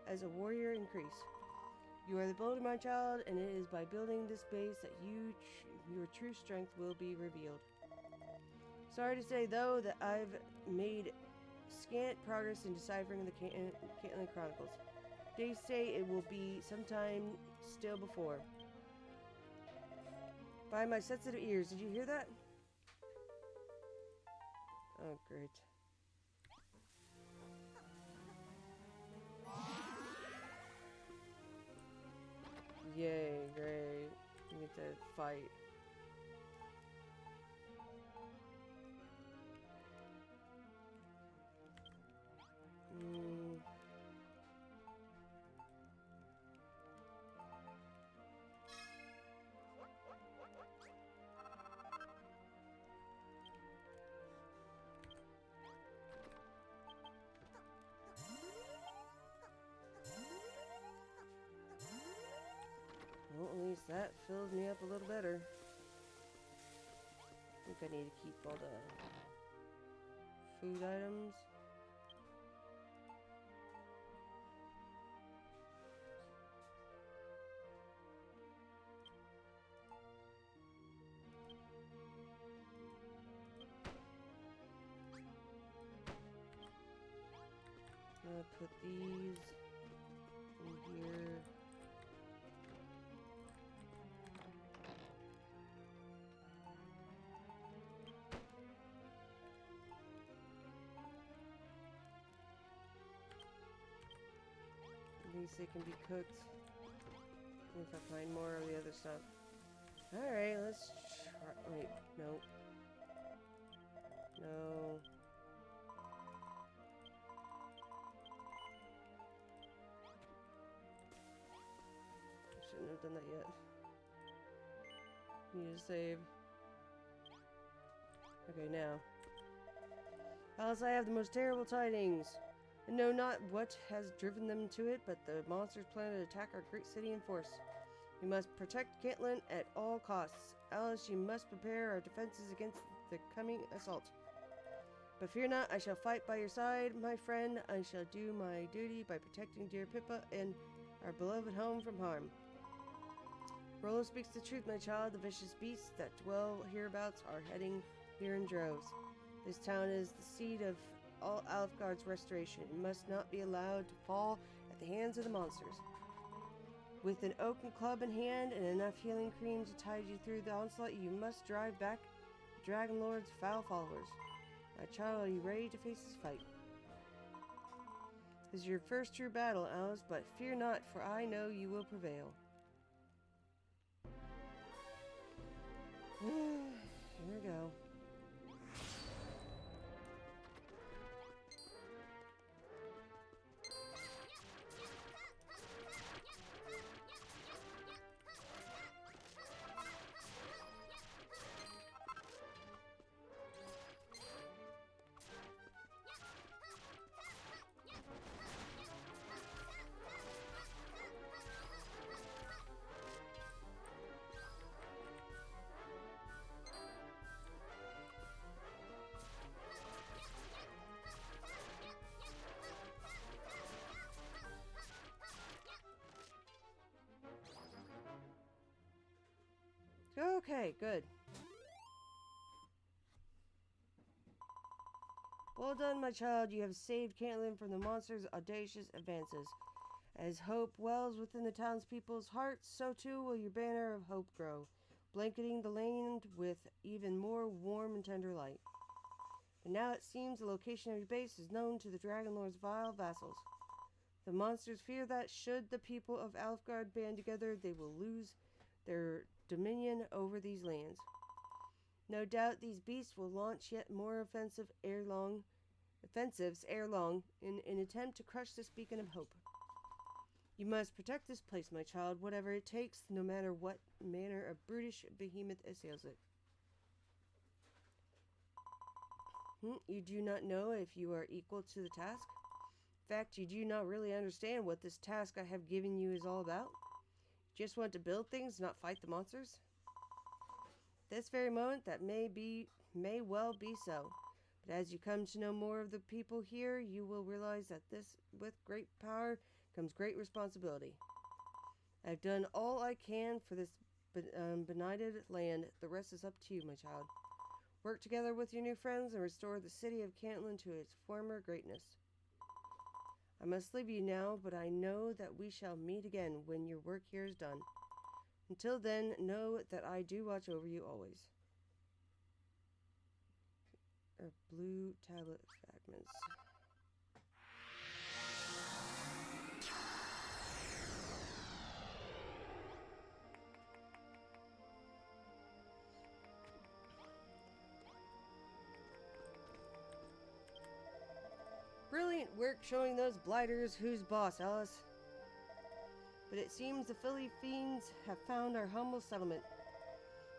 as a warrior increase. You are the builder, my child, and it is by building this base that your true strength will be revealed. Sorry to say, though, that I've made scant progress in deciphering the Caitlin Chronicles. They say it will be sometime still before. By my sensitive ears, did you hear that? Oh, great. Yay, great. We get to fight. Well, at least that fills me up a little better. I think I need to keep all the food items. I'm gonna put these in here. At least they can be cooked. If I find more of the other stuff. Alright, let's try. Wait, no. No. I shouldn't have done that yet. Need to save. Okay, now. Alice, I have the most terrible tidings. And know not what has driven them to it, but the monsters plan to attack our great city in force. We must protect Cantlin at all costs. Alice, you must prepare our defenses against the coming assault. But fear not, I shall fight by your side, my friend. I shall do my duty by protecting dear Pippa and our beloved home from harm. Rollo speaks the truth, my child. The vicious beasts that dwell hereabouts are heading here in droves. This town is the seat of all Alfgard's restoration. It must not be allowed to fall at the hands of the monsters. With an oaken club in hand and enough healing cream to tide you through the onslaught, you must drive back the Dragon Lord's foul followers. My child, are you ready to face this fight? This is your first true battle, Alice, but fear not, for I know you will prevail. Here we go. Okay, good. Well done, my child. You have saved Cantlin from the monster's audacious advances. As hope wells within the townspeople's hearts, so too will your banner of hope grow, blanketing the land with even more warm and tender light. And now it seems the location of your base is known to the Dragon Lord's vile vassals. The monsters fear that should the people of Alfgard band together, they will lose their dominion over these lands. No doubt these beasts will launch yet more offensives ere long in an attempt to crush this beacon of hope. You must protect this place, my child, whatever it takes, no matter what manner of brutish behemoth assails it. You do not know if you are equal to the task? In fact, you do not really understand what this task I have given you is all about? Just want to build things, not fight the monsters? This very moment, that may well be so. But as you come to know more of the people here, you will realize that with great power comes great responsibility. I've done all I can for this benighted land. The rest is up to you, my child. Work together with your new friends and restore the city of Cantlin to its former greatness. I must leave you now, but I know that we shall meet again when your work here is done. Until then, know that I do watch over you always. Blue tablet fragments. Brilliant work showing those blighters who's boss, Alice. But it seems the filthy fiends have found our humble settlement.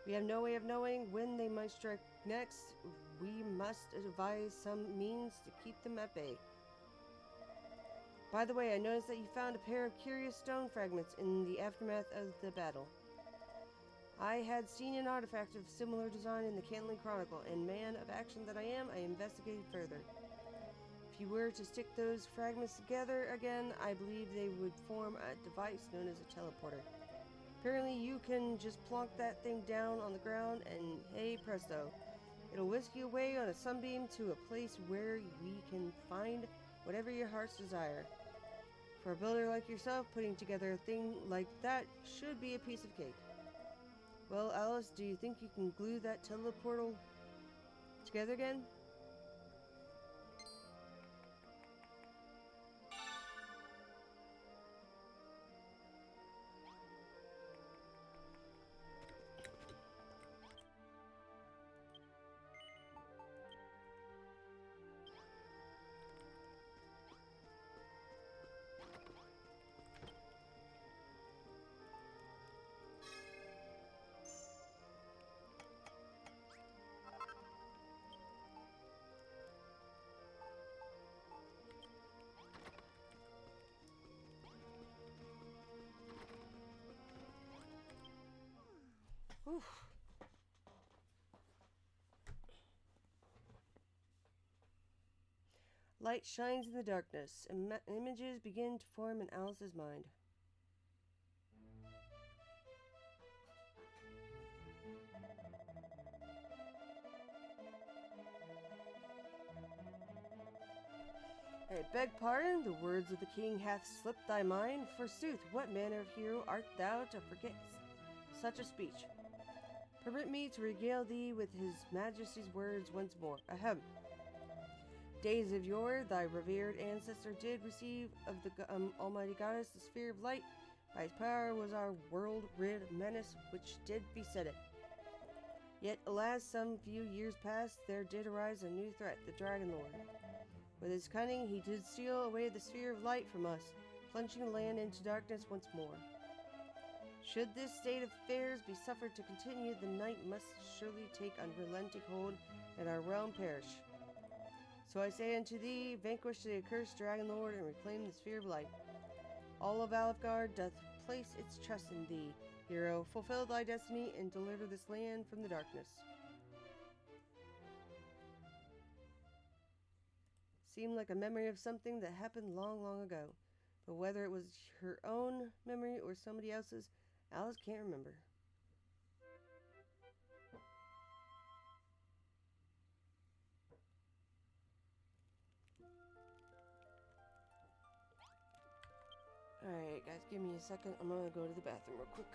We have no way of knowing when they might strike next. We must devise some means to keep them at bay. By the way, I noticed that you found a pair of curious stone fragments in the aftermath of the battle. I had seen an artifact of similar design in the Cantlin Chronicle, and man of action that I am, I investigated further. If you were to stick those fragments together again, I believe they would form a device known as a teleporter. Apparently you can just plonk that thing down on the ground and hey presto, it'll whisk you away on a sunbeam to a place where we can find whatever your heart's desire. For a builder like yourself, putting together a thing like that should be a piece of cake. Well, Alice, do you think you can glue that teleportal together again? Whew. Light shines in the darkness, and images begin to form in Alice's mind. I beg pardon, the words of the king hath slipped thy mind. Forsooth, what manner of hero art thou to forget such a speech? Permit me to regale thee with his majesty's words once more. Ahem. Days of yore, thy revered ancestor did receive of the almighty goddess the sphere of light. By his power was our world rid of menace, which did beset it. Yet, alas, some few years past, there did arise a new threat, the Dragon Lord. With his cunning, he did steal away the sphere of light from us, plunging the land into darkness once more. Should this state of affairs be suffered to continue, the night must surely take unrelenting hold, and our realm perish. So I say unto thee, vanquish the accursed Dragon Lord, and reclaim the sphere of light. All of Alfgard doth place its trust in thee, hero. Fulfill thy destiny, and deliver this land from the darkness. Seemed like a memory of something that happened long, long ago. But whether it was her own memory or somebody else's, Alice can't remember. Alright, guys, give me a second. I'm gonna go to the bathroom real quick.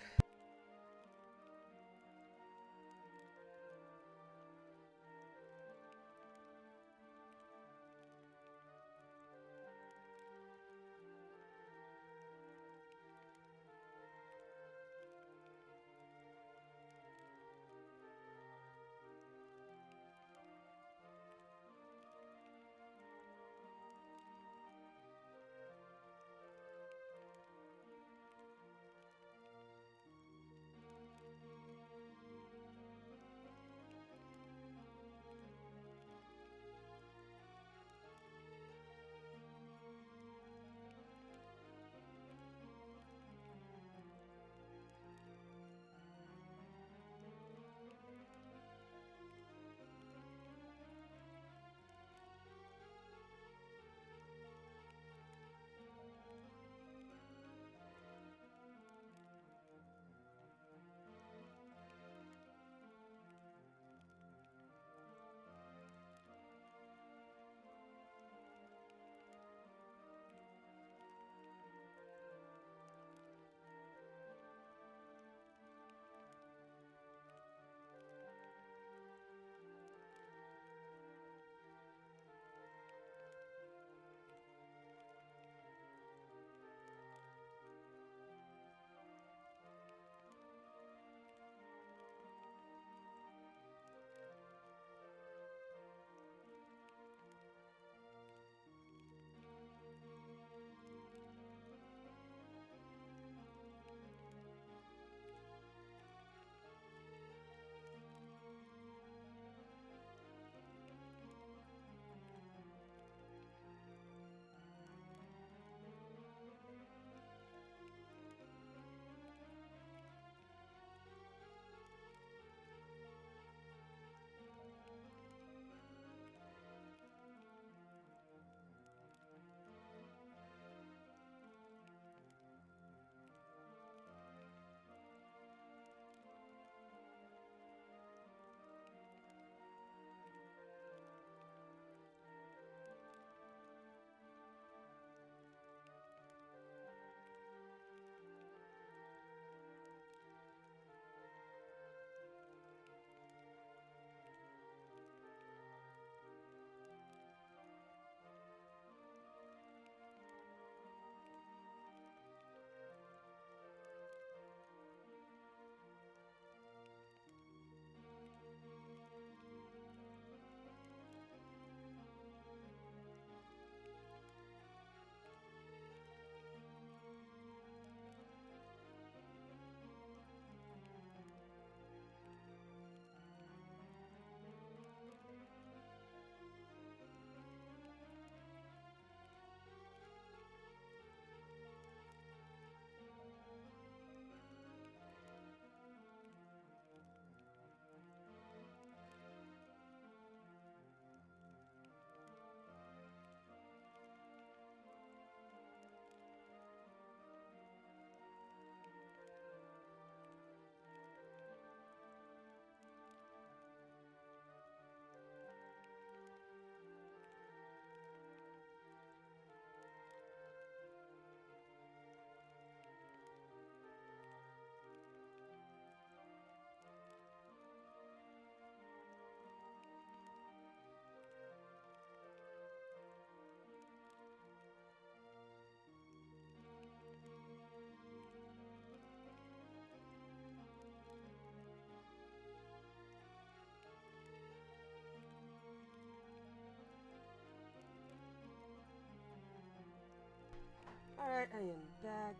Alright, I am back.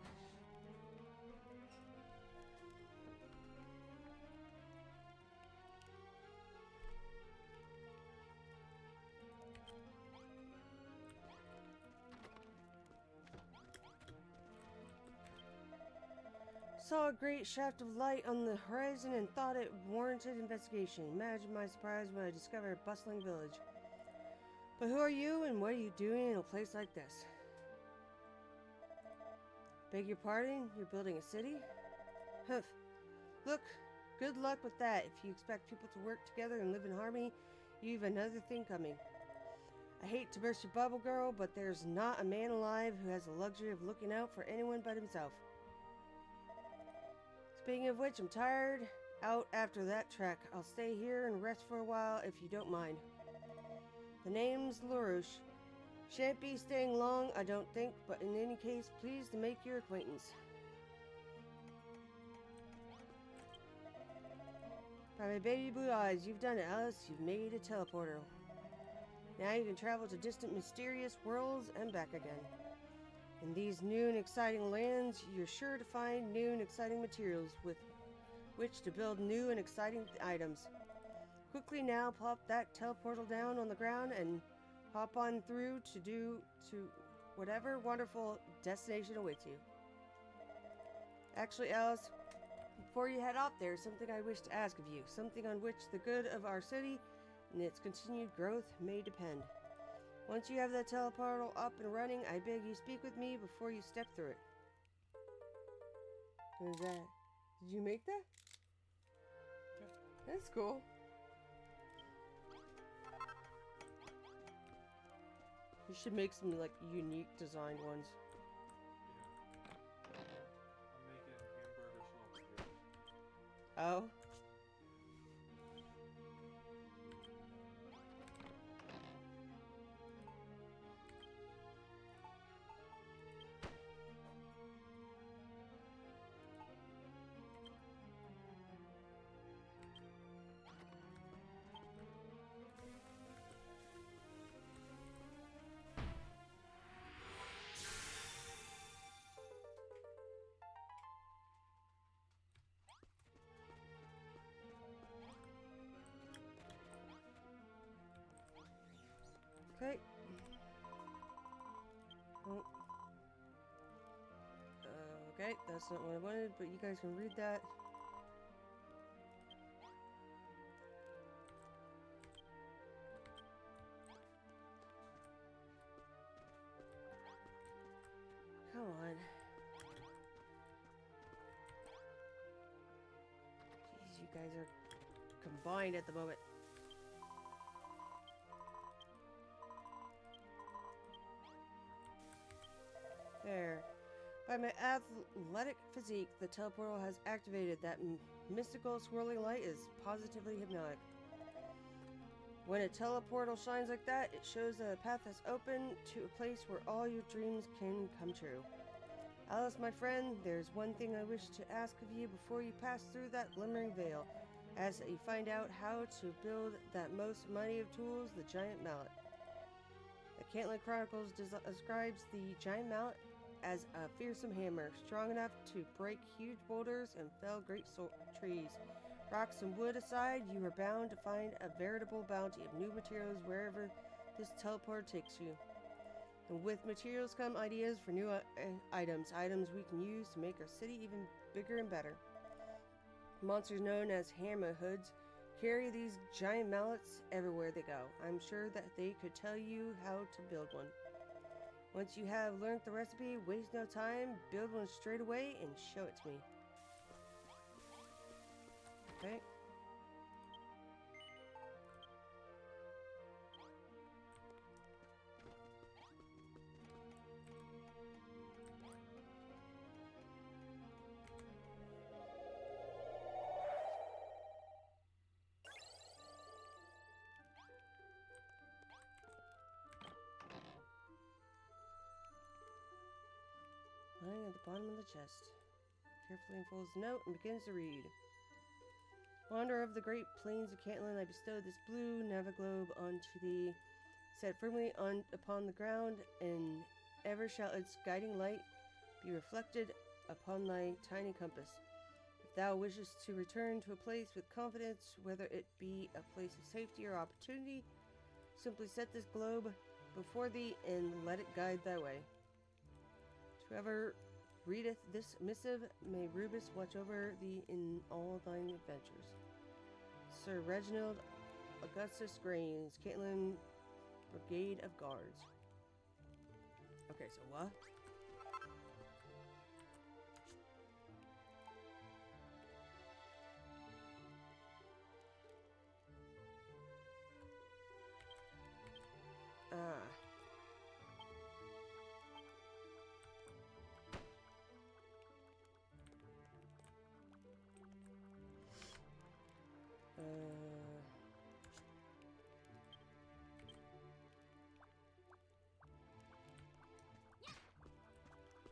Saw a great shaft of light on the horizon and thought it warranted investigation. Imagine my surprise when I discovered a bustling village. But who are you and what are you doing in a place like this? Beg your pardon? You're building a city? Humph. Look, good luck with that. If you expect people to work together and live in harmony, you've another thing coming. I hate to burst your bubble, girl, but there's not a man alive who has the luxury of looking out for anyone but himself. Speaking of which, I'm tired out after that trek. I'll stay here and rest for a while if you don't mind. The name's LaRouche. Shan't be staying long, I don't think, but in any case, pleased to make your acquaintance. By my baby blue eyes, you've done it, Alice. You've made a teleporter. Now you can travel to distant, mysterious worlds and back again. In these new and exciting lands, you're sure to find new and exciting materials with which to build new and exciting items. Quickly now, plop that teleportal down on the ground and hop on through to whatever wonderful destination awaits you. Actually, Alice, before you head off, there's something I wish to ask of you, something on which the good of our city and its continued growth may depend. Once you have that teleportal up and running, I beg you speak with me before you step through it. What is that? Did you make that? That's cool. You should make some like unique designed ones. Yeah. I'm making hamburger slots. Oh. Okay. Oh. Okay, that's not what I wanted, but you guys can read that. Come on. Jeez, you guys are combined at the moment. There. By my athletic physique, the teleportal has activated. That mystical swirling light is positively hypnotic. When a teleportal shines like that, it shows that a path is open to a place where all your dreams can come true. Alice, my friend, there's one thing I wish to ask of you before you pass through that glimmering veil, as that you find out how to build that most mighty of tools, the giant mallet. The Cantland Chronicles describes the giant mallet as a fearsome hammer, strong enough to break huge boulders and fell great trees. Rocks and wood aside, you are bound to find a veritable bounty of new materials wherever this teleport takes you. And with materials come ideas for new items we can use to make our city even bigger and better. Monsters known as hammerhoods carry these giant mallets everywhere they go. I'm sure that they could tell you how to build one. Once you have learned the recipe, waste no time, build one straight away and show it to me. Okay. Lying at the bottom of the chest. Carefully unfolds the note and begins to read. Wanderer of the great plains of Cantland, I bestow this blue naviglobe unto thee. Set firmly upon the ground and ever shall its guiding light be reflected upon thy tiny compass. If thou wishest to return to a place with confidence, whether it be a place of safety or opportunity, simply set this globe before thee and let it guide thy way. To whoever readeth this missive, may Rubus watch over thee in all thine adventures. Sir Reginald Augustus Grains, Caitlin Brigade of Guards. Okay, so what?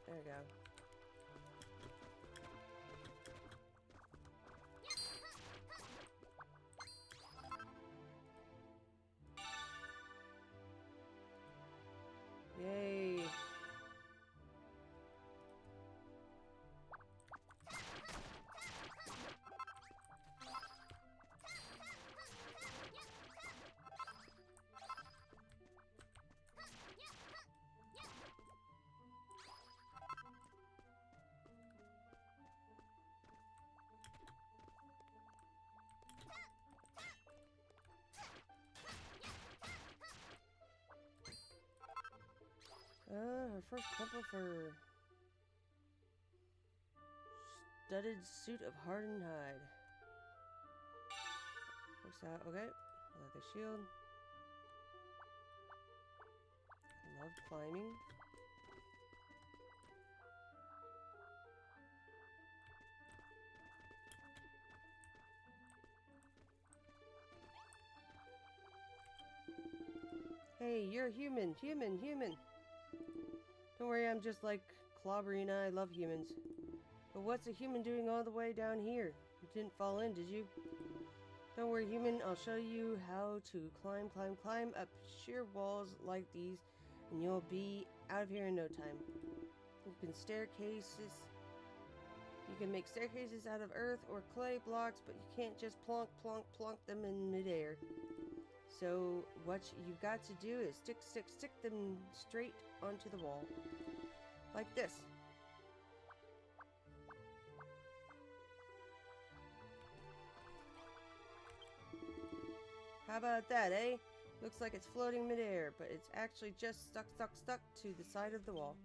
There we go. Yay. Her first crumple for studded suit of hardened hide. Looks out, okay. Leather shield. Love climbing. Hey, you're a human, human. Don't worry, I'm just like Clobberina, I love humans. But what's a human doing all the way down here? You didn't fall in, did you? Don't worry, human, I'll show you how to climb up sheer walls like these, and you'll be out of here in no time. You can make staircases out of earth or clay blocks, but you can't just plonk them in midair. So what you've got to do is stick them straight onto the wall. Like this. How about that, eh? Looks like it's floating midair, but it's actually just stuck to the side of the wall.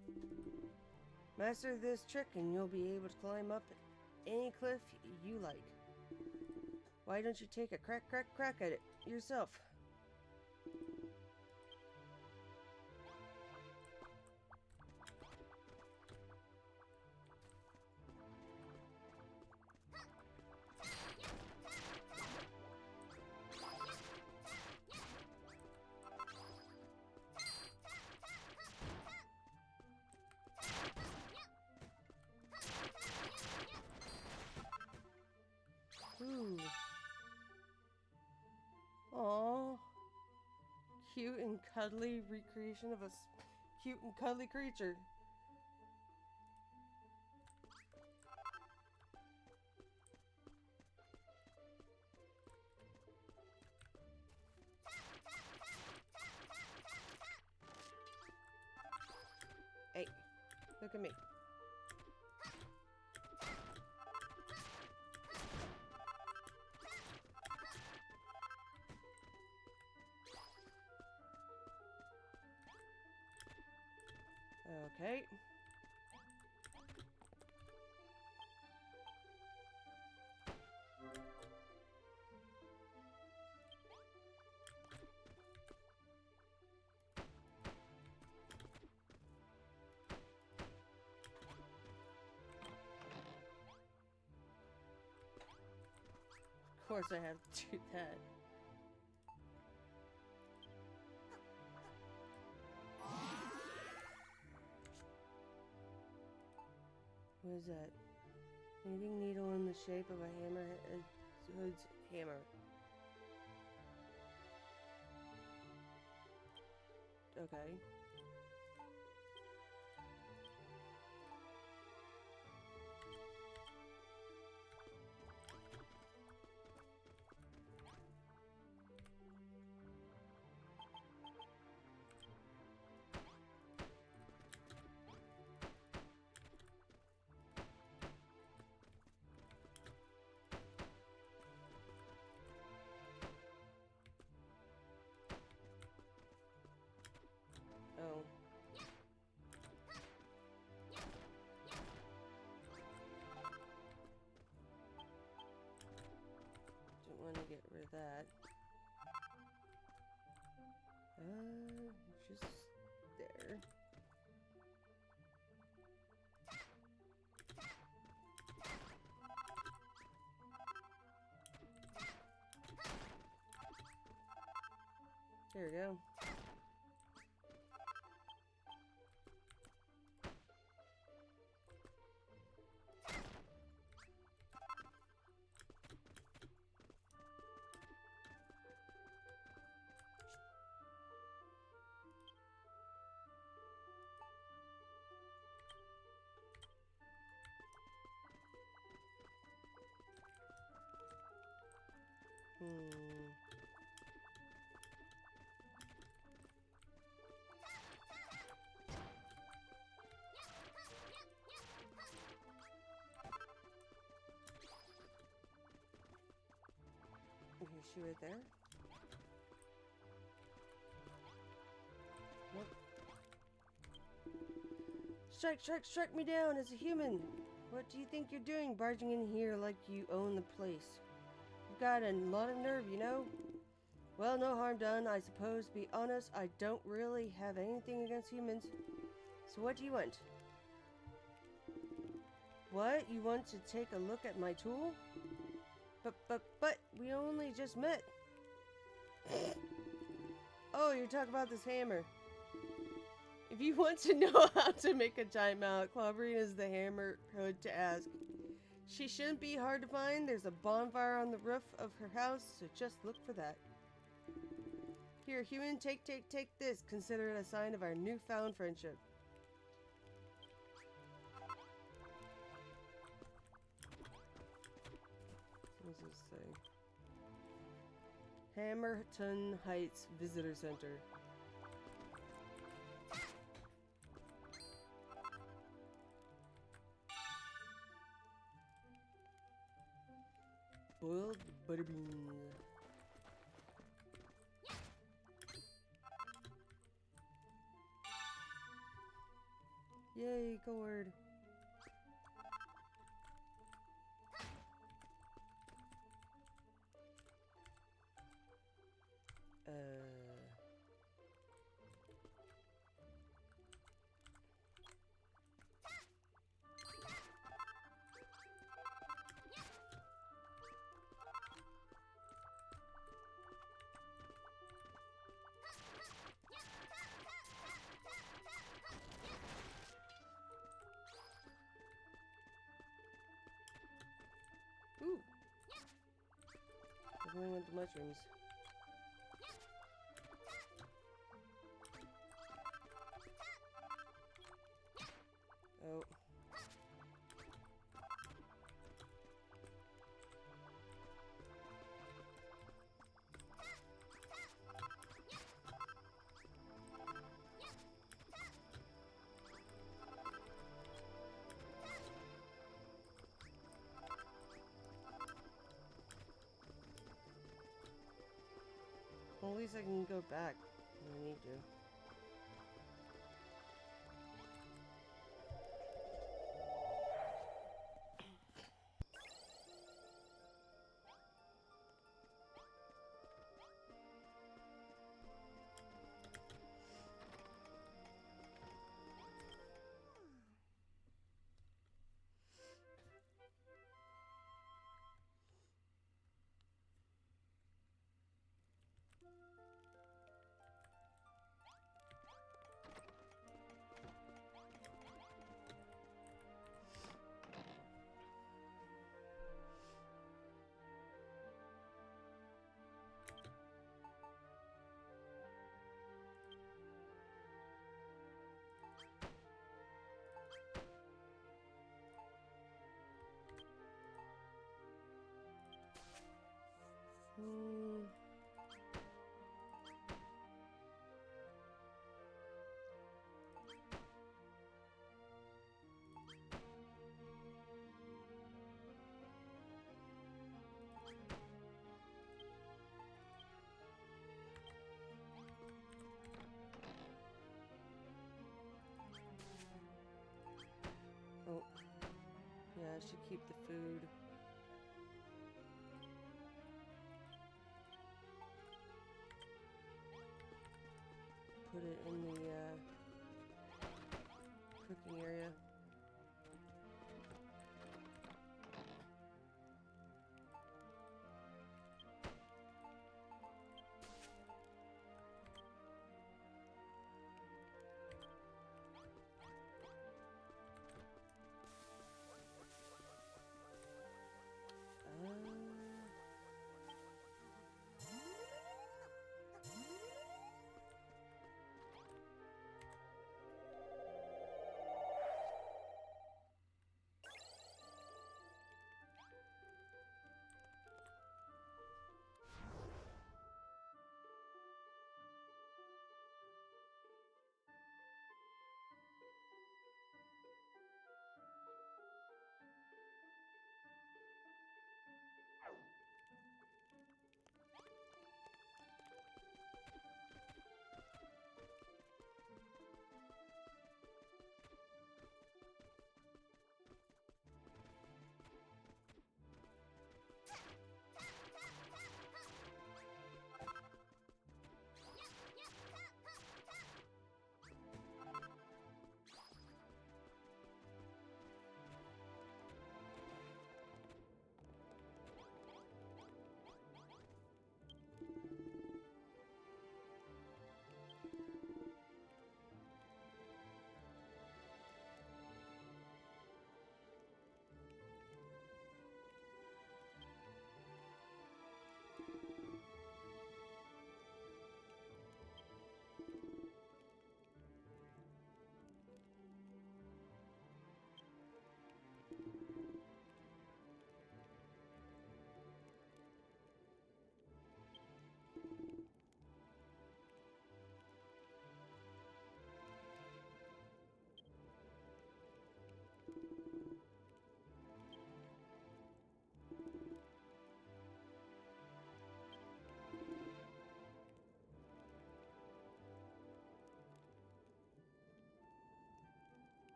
Master this trick and you'll be able to climb up any cliff you like. Why don't you take a crack at it yourself? Ooh. Aww. Cute and cuddly recreation of a cute and cuddly creature. Hey, look at me. Okay. Of course I have to do that. What is that? Knitting needle in the shape of a hammerhead's hammer. Okay. get rid of that. Just there. There we go. Is she right there? Nope. Strike, strike, strike me down as a human! What do you think you're doing barging in here like you own the place? You've got a lot of nerve, you know? Well, no harm done, I suppose. To be honest, I don't really have anything against humans. So what do you want? What? You want to take a look at my tool? But, we only just met. Oh, you're talking about this hammer. If you want to know how to make a giant mallet, Clobbering is the hammer hood to ask. She shouldn't be hard to find. There's a bonfire on the roof of her house, so just look for that. Here, human, take this. Consider it a sign of our newfound friendship. What does this say? Hammerton Heights Visitor Center. Boiled butter beans. Yay, gourd. Ooh. Definitely want the mushrooms. Oh. Well, at least I can go back when I need to. Oh, yeah, I should keep the food. it in the cooking area.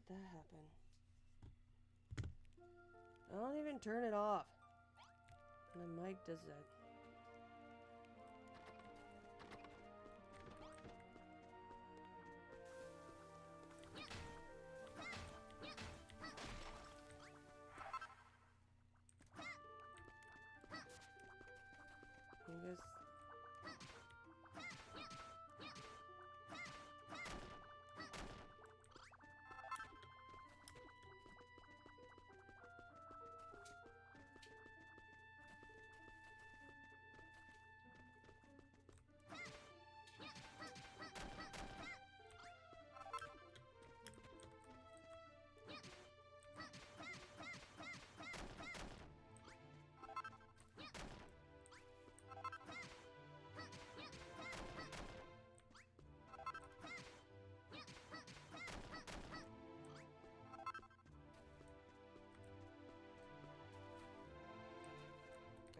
How'd that happen? I don't even turn it off. My mic does that. I guess.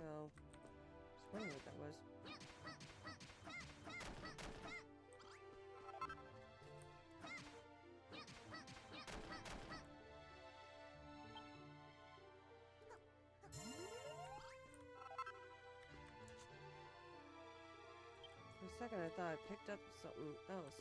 Oh, I was wondering what that was. For a second, I thought I picked up something else.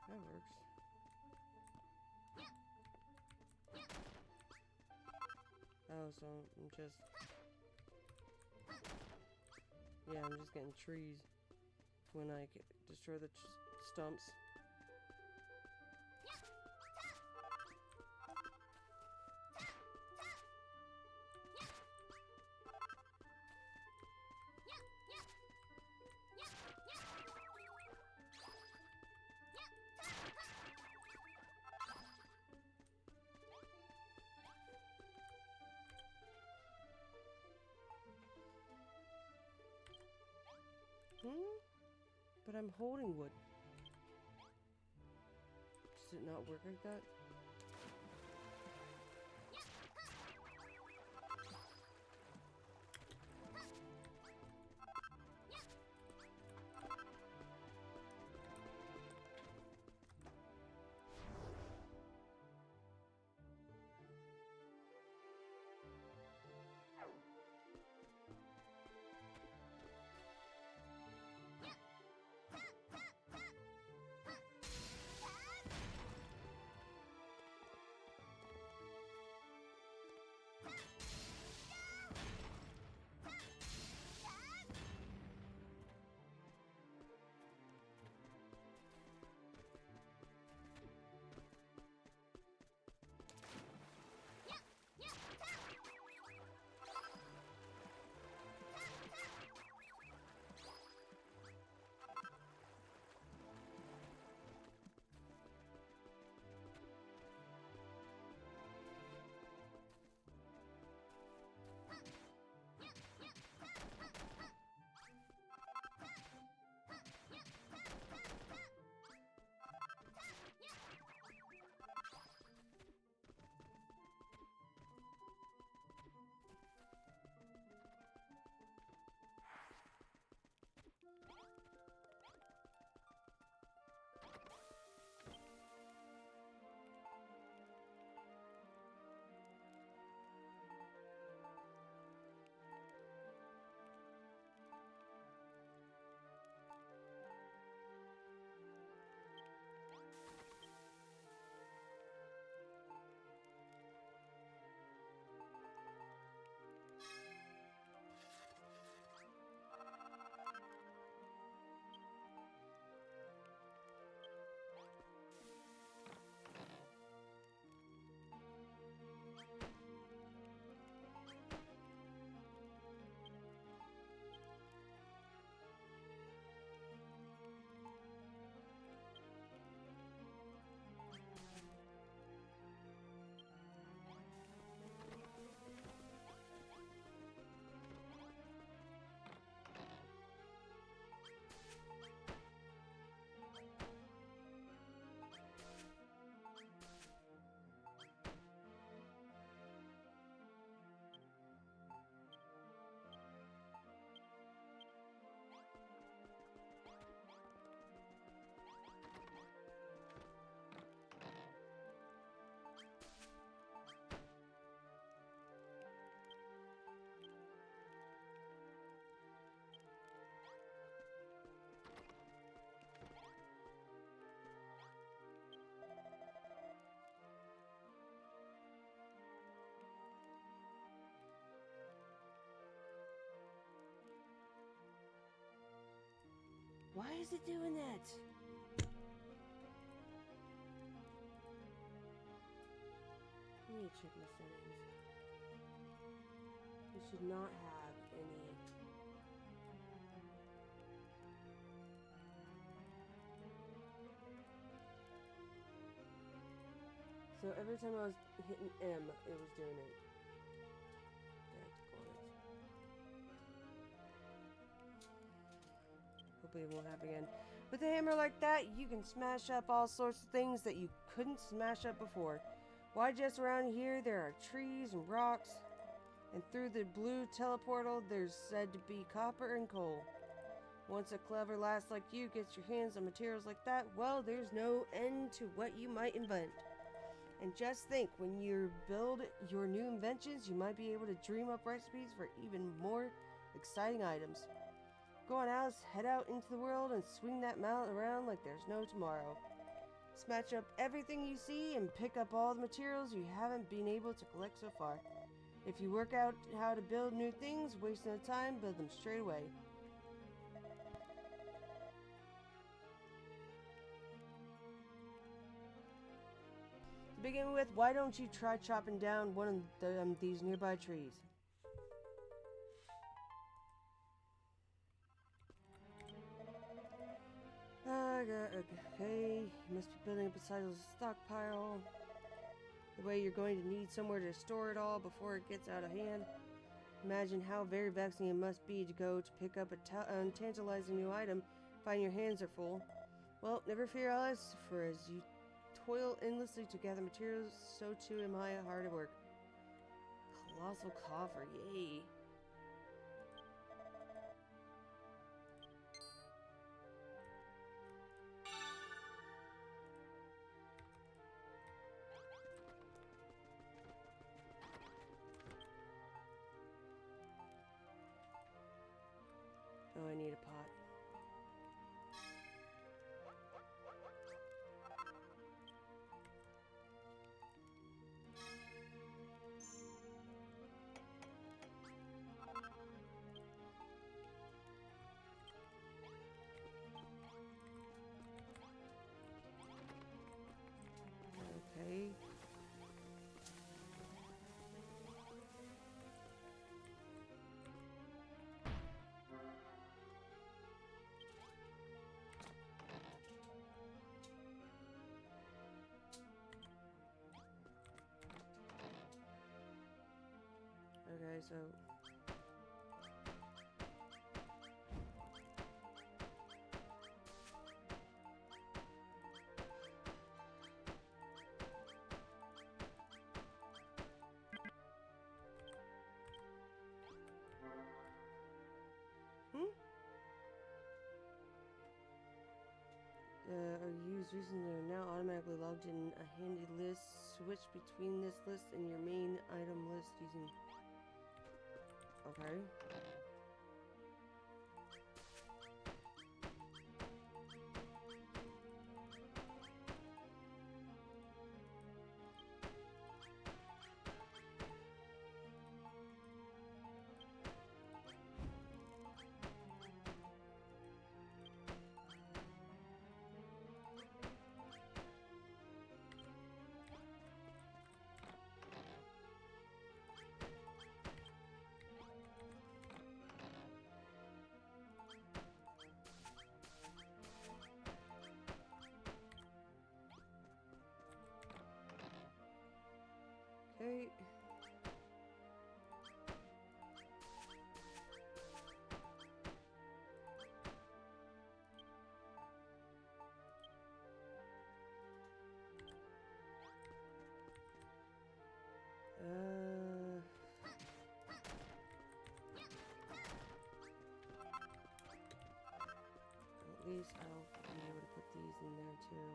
That works. Oh, so I'm just... Yeah, I'm just getting trees when I destroy the stumps. But I'm holding wood. Does it not work like that? Why is it doing that? Let me check my settings. We should not have any. So every time I was hitting M, it was doing it. Hopefully it won't happen again. With a hammer like that, you can smash up all sorts of things that you couldn't smash up before. Why, just around here there are trees and rocks, and through the blue teleportal there's said to be copper and coal. Once a clever lass like you gets your hands on materials like that, well, there's no end to what you might invent. And just think, when you build your new inventions, you might be able to dream up recipes for even more exciting items. Go on, Alice, head out into the world and swing that mallet around like there's no tomorrow. Smash up everything you see and pick up all the materials you haven't been able to collect so far. If you work out how to build new things, waste no time, build them straight away. To begin with, why don't you try chopping down one of these nearby trees? Okay, you must be building up a sizable stockpile. The way you're going to need somewhere to store it all before it gets out of hand. Imagine how very vexing it must be to go to pick up a tantalizing new item, find your hands are full. Well, never fear, Alice, for as you toil endlessly to gather materials, so too am I hard at work. Colossal coffer, yay. Oh, I need a pot. Okay. Okay, so are used recently are now automatically logged in a handy list. Switch between this list and your main item list using... Okay. Okay. At least I'll be able to put these in there too,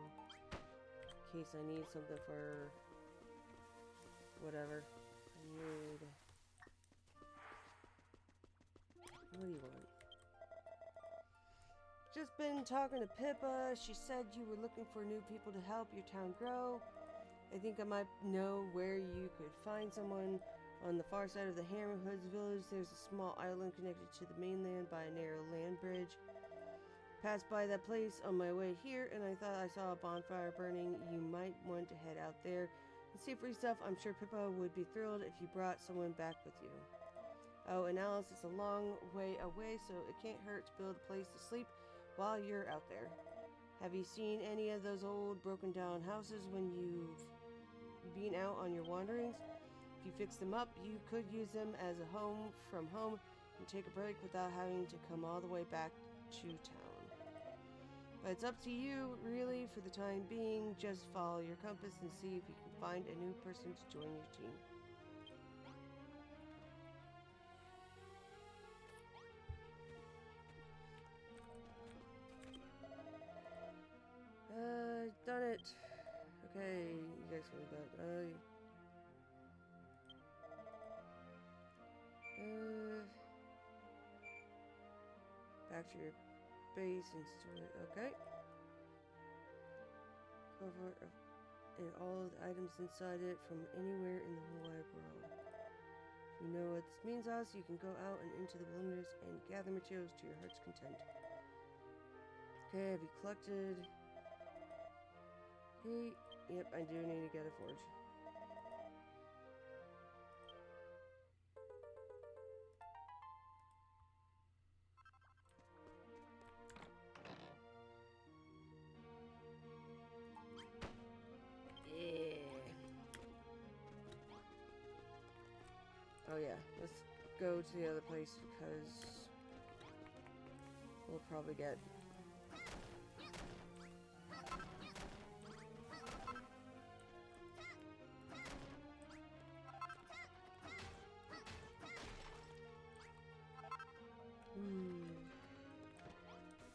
in case I need something for whatever. I need... What do you want? Just been talking to Pippa. She said you were looking for new people to help your town grow. I think I might know where you could find someone. On the far side of the Hammerhoods village, there's a small island connected to the mainland by a narrow land bridge. Passed by that place on my way here, and I thought I saw a bonfire burning. You might want to head out there and see for yourself. I'm sure Pippa would be thrilled if you brought someone back with you. Oh, and Alice, it's a long way away, so it can't hurt to build a place to sleep while you're out there. Have you seen any of those old broken down houses when you've been out on your wanderings? If you fix them up, you could use them as a home from home and take a break without having to come all the way back to town. But it's up to you, really, for the time being. Just follow your compass and see if you can find a new person to join your team. Done it. Okay, you guys can do that. Back to your base and store it. Okay. Cover and all of the items inside it from anywhere in the whole wide world. You know what this means, Alice. You can go out and into the wilderness and gather materials to your heart's content. Okay, have you collected? Hey, yep, I do need to get a forge. Oh yeah, let's go to the other place because we'll probably get...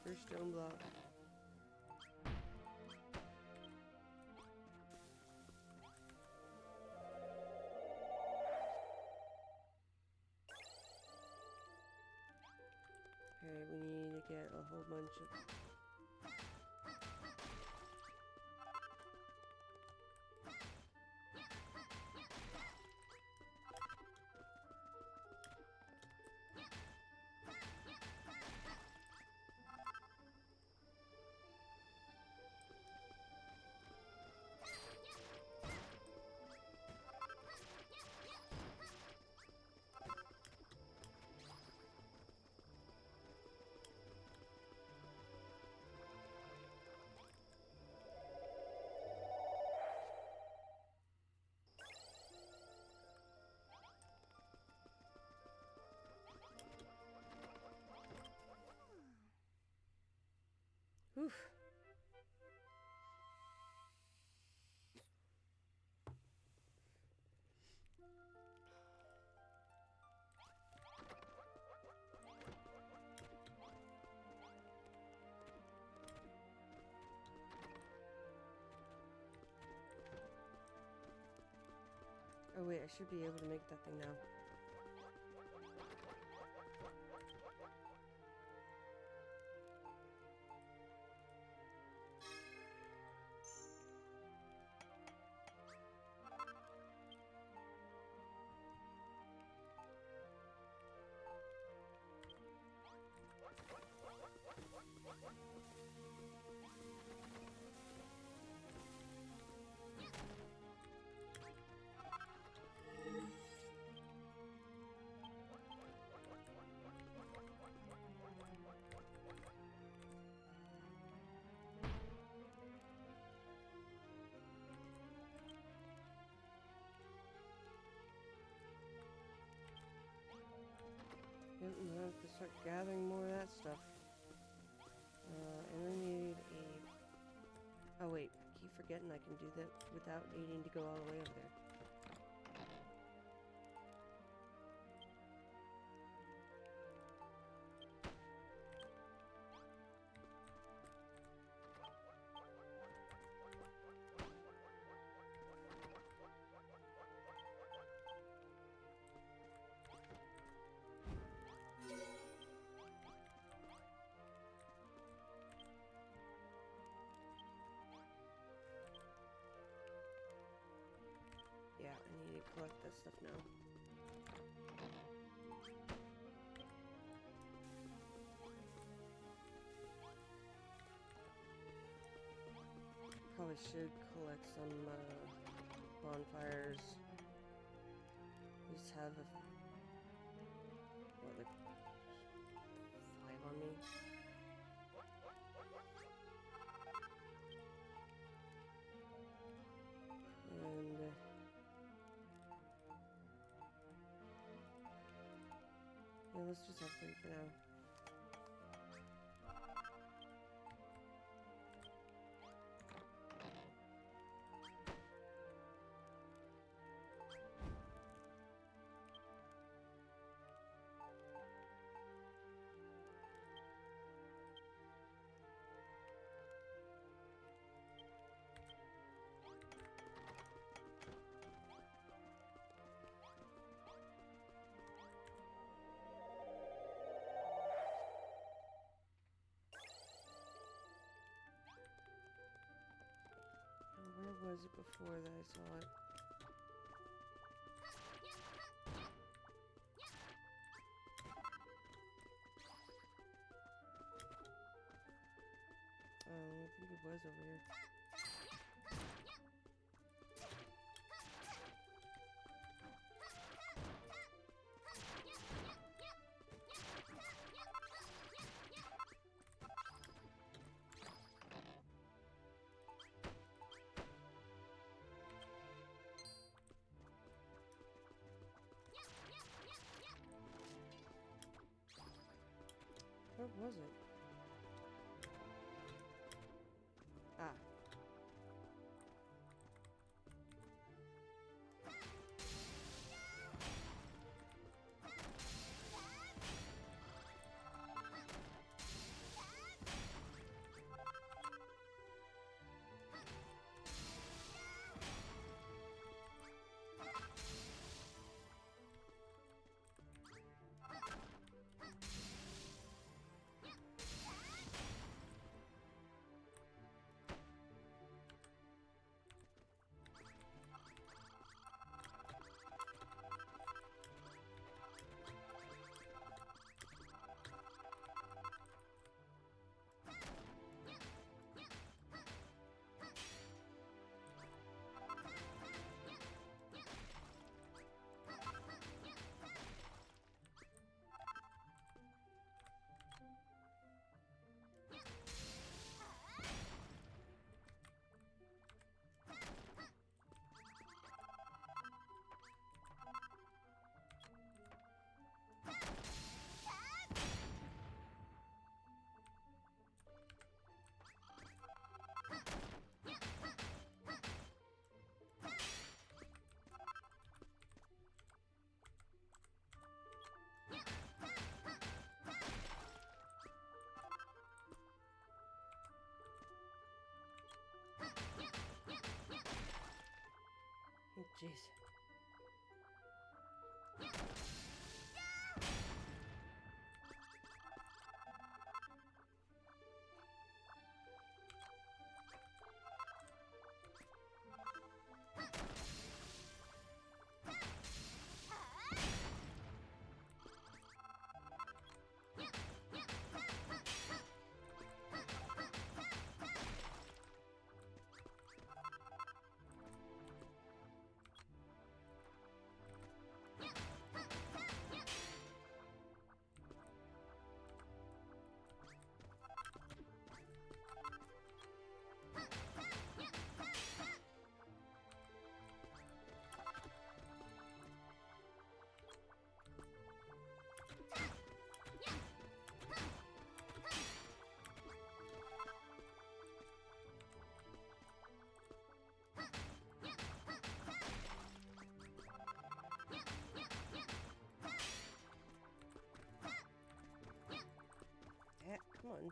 First stone block. Okay, we need to get a whole bunch of... Oof. Oh wait, I should be able to make that thing now. Yep, I'm gonna have to start gathering more of that stuff. And I need a... Oh wait, I keep forgetting I can do that without needing to go all the way over there. Yeah, I need to collect that stuff now. I should collect some bonfires. Just have a what, like 5 on me. And yeah, let's just have 3 for now. Where was it before that I saw it? I think it was over here. Where was it? Ah. Oh, jeez. Yeah, come on.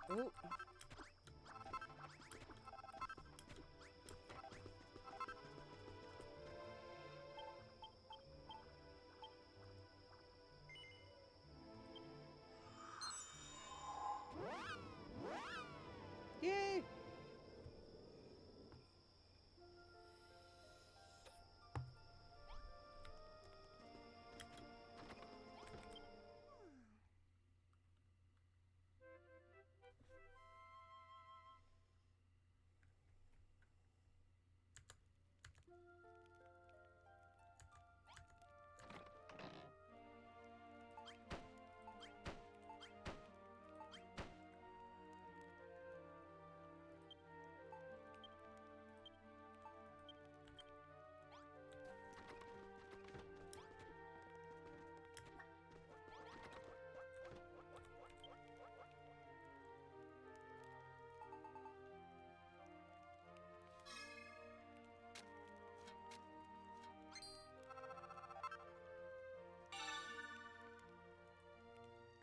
Oh. Yay!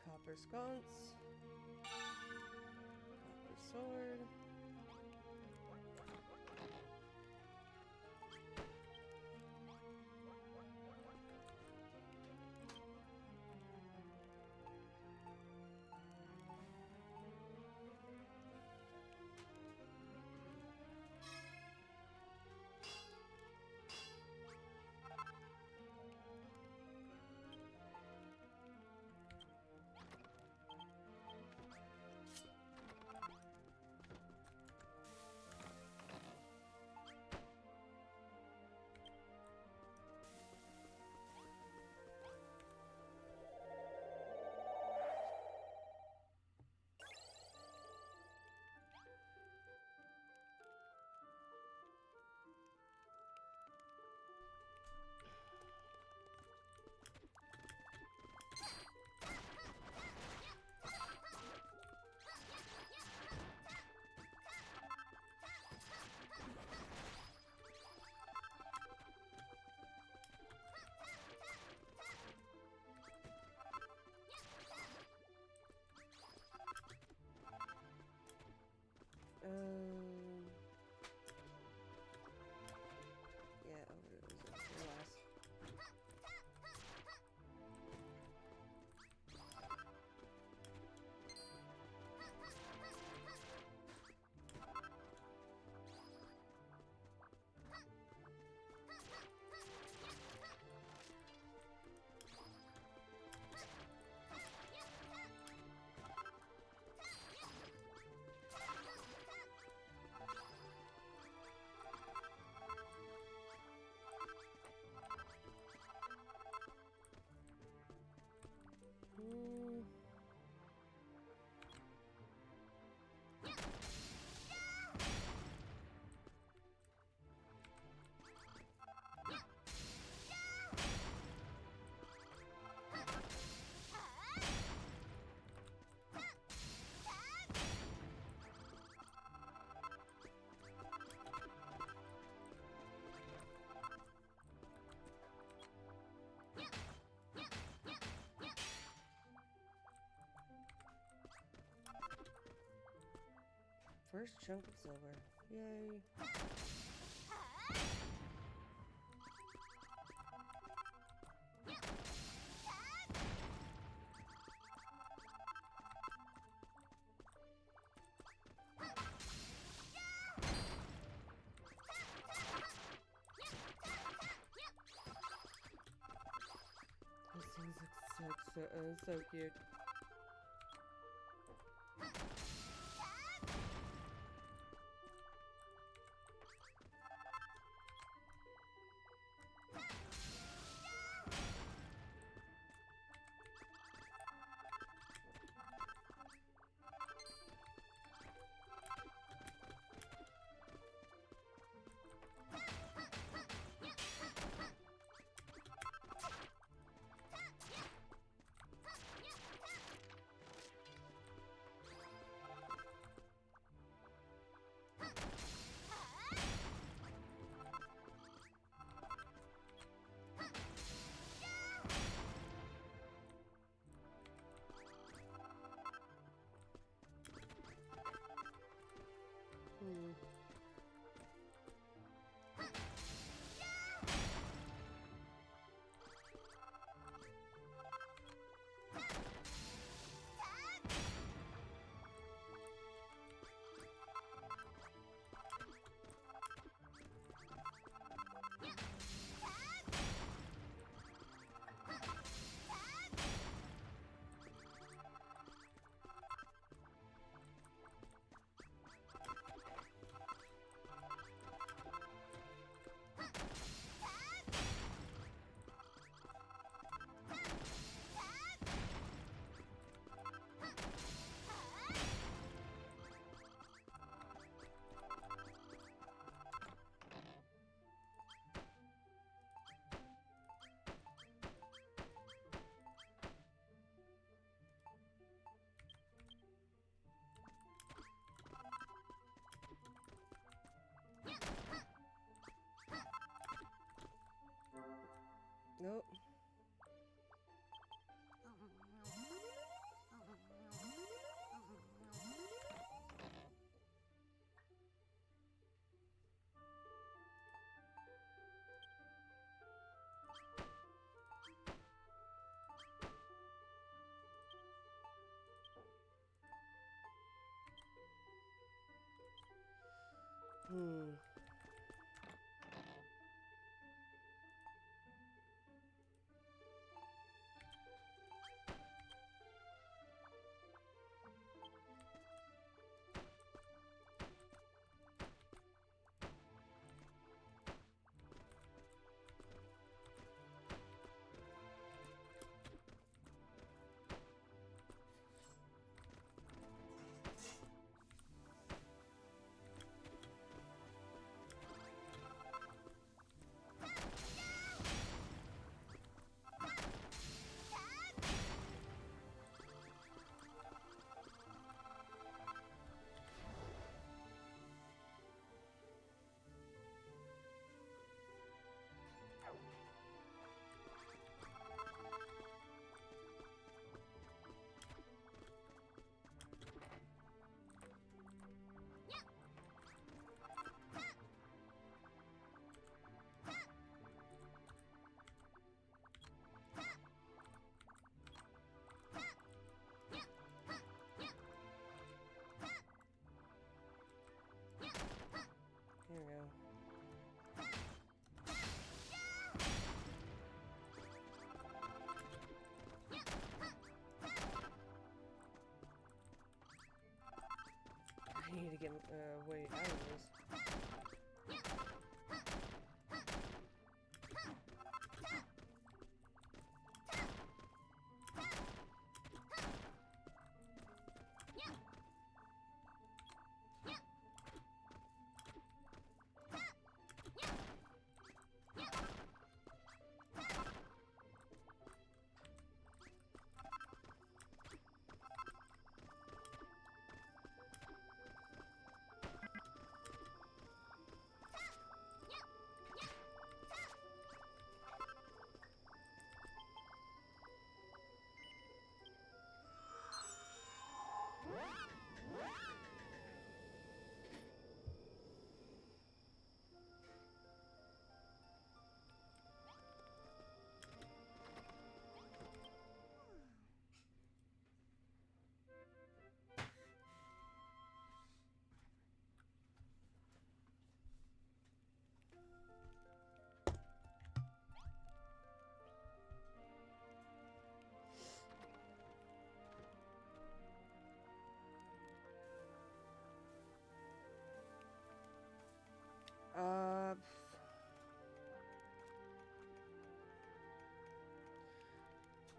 Copper sconce. Copper sword. Yeah, over it was the last. Mm. First chunk of silver. Yay. Those things look so cute. Nope. Hmm. Here we go. I need to get way out of this.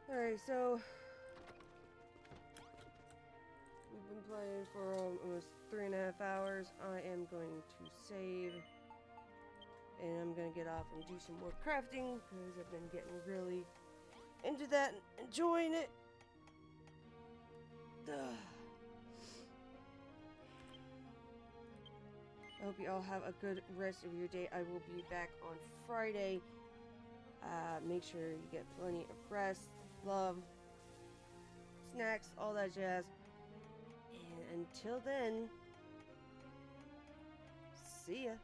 Alright, so we've been playing for almost 3.5 hours. I am going to save, and I'm gonna get off and do some more crafting because I've been getting really into that and enjoying it. Ugh. I hope you all have a good rest of your day. I will be back on Friday. Make sure you get plenty of rest, love, snacks, all that jazz. And until then, See ya.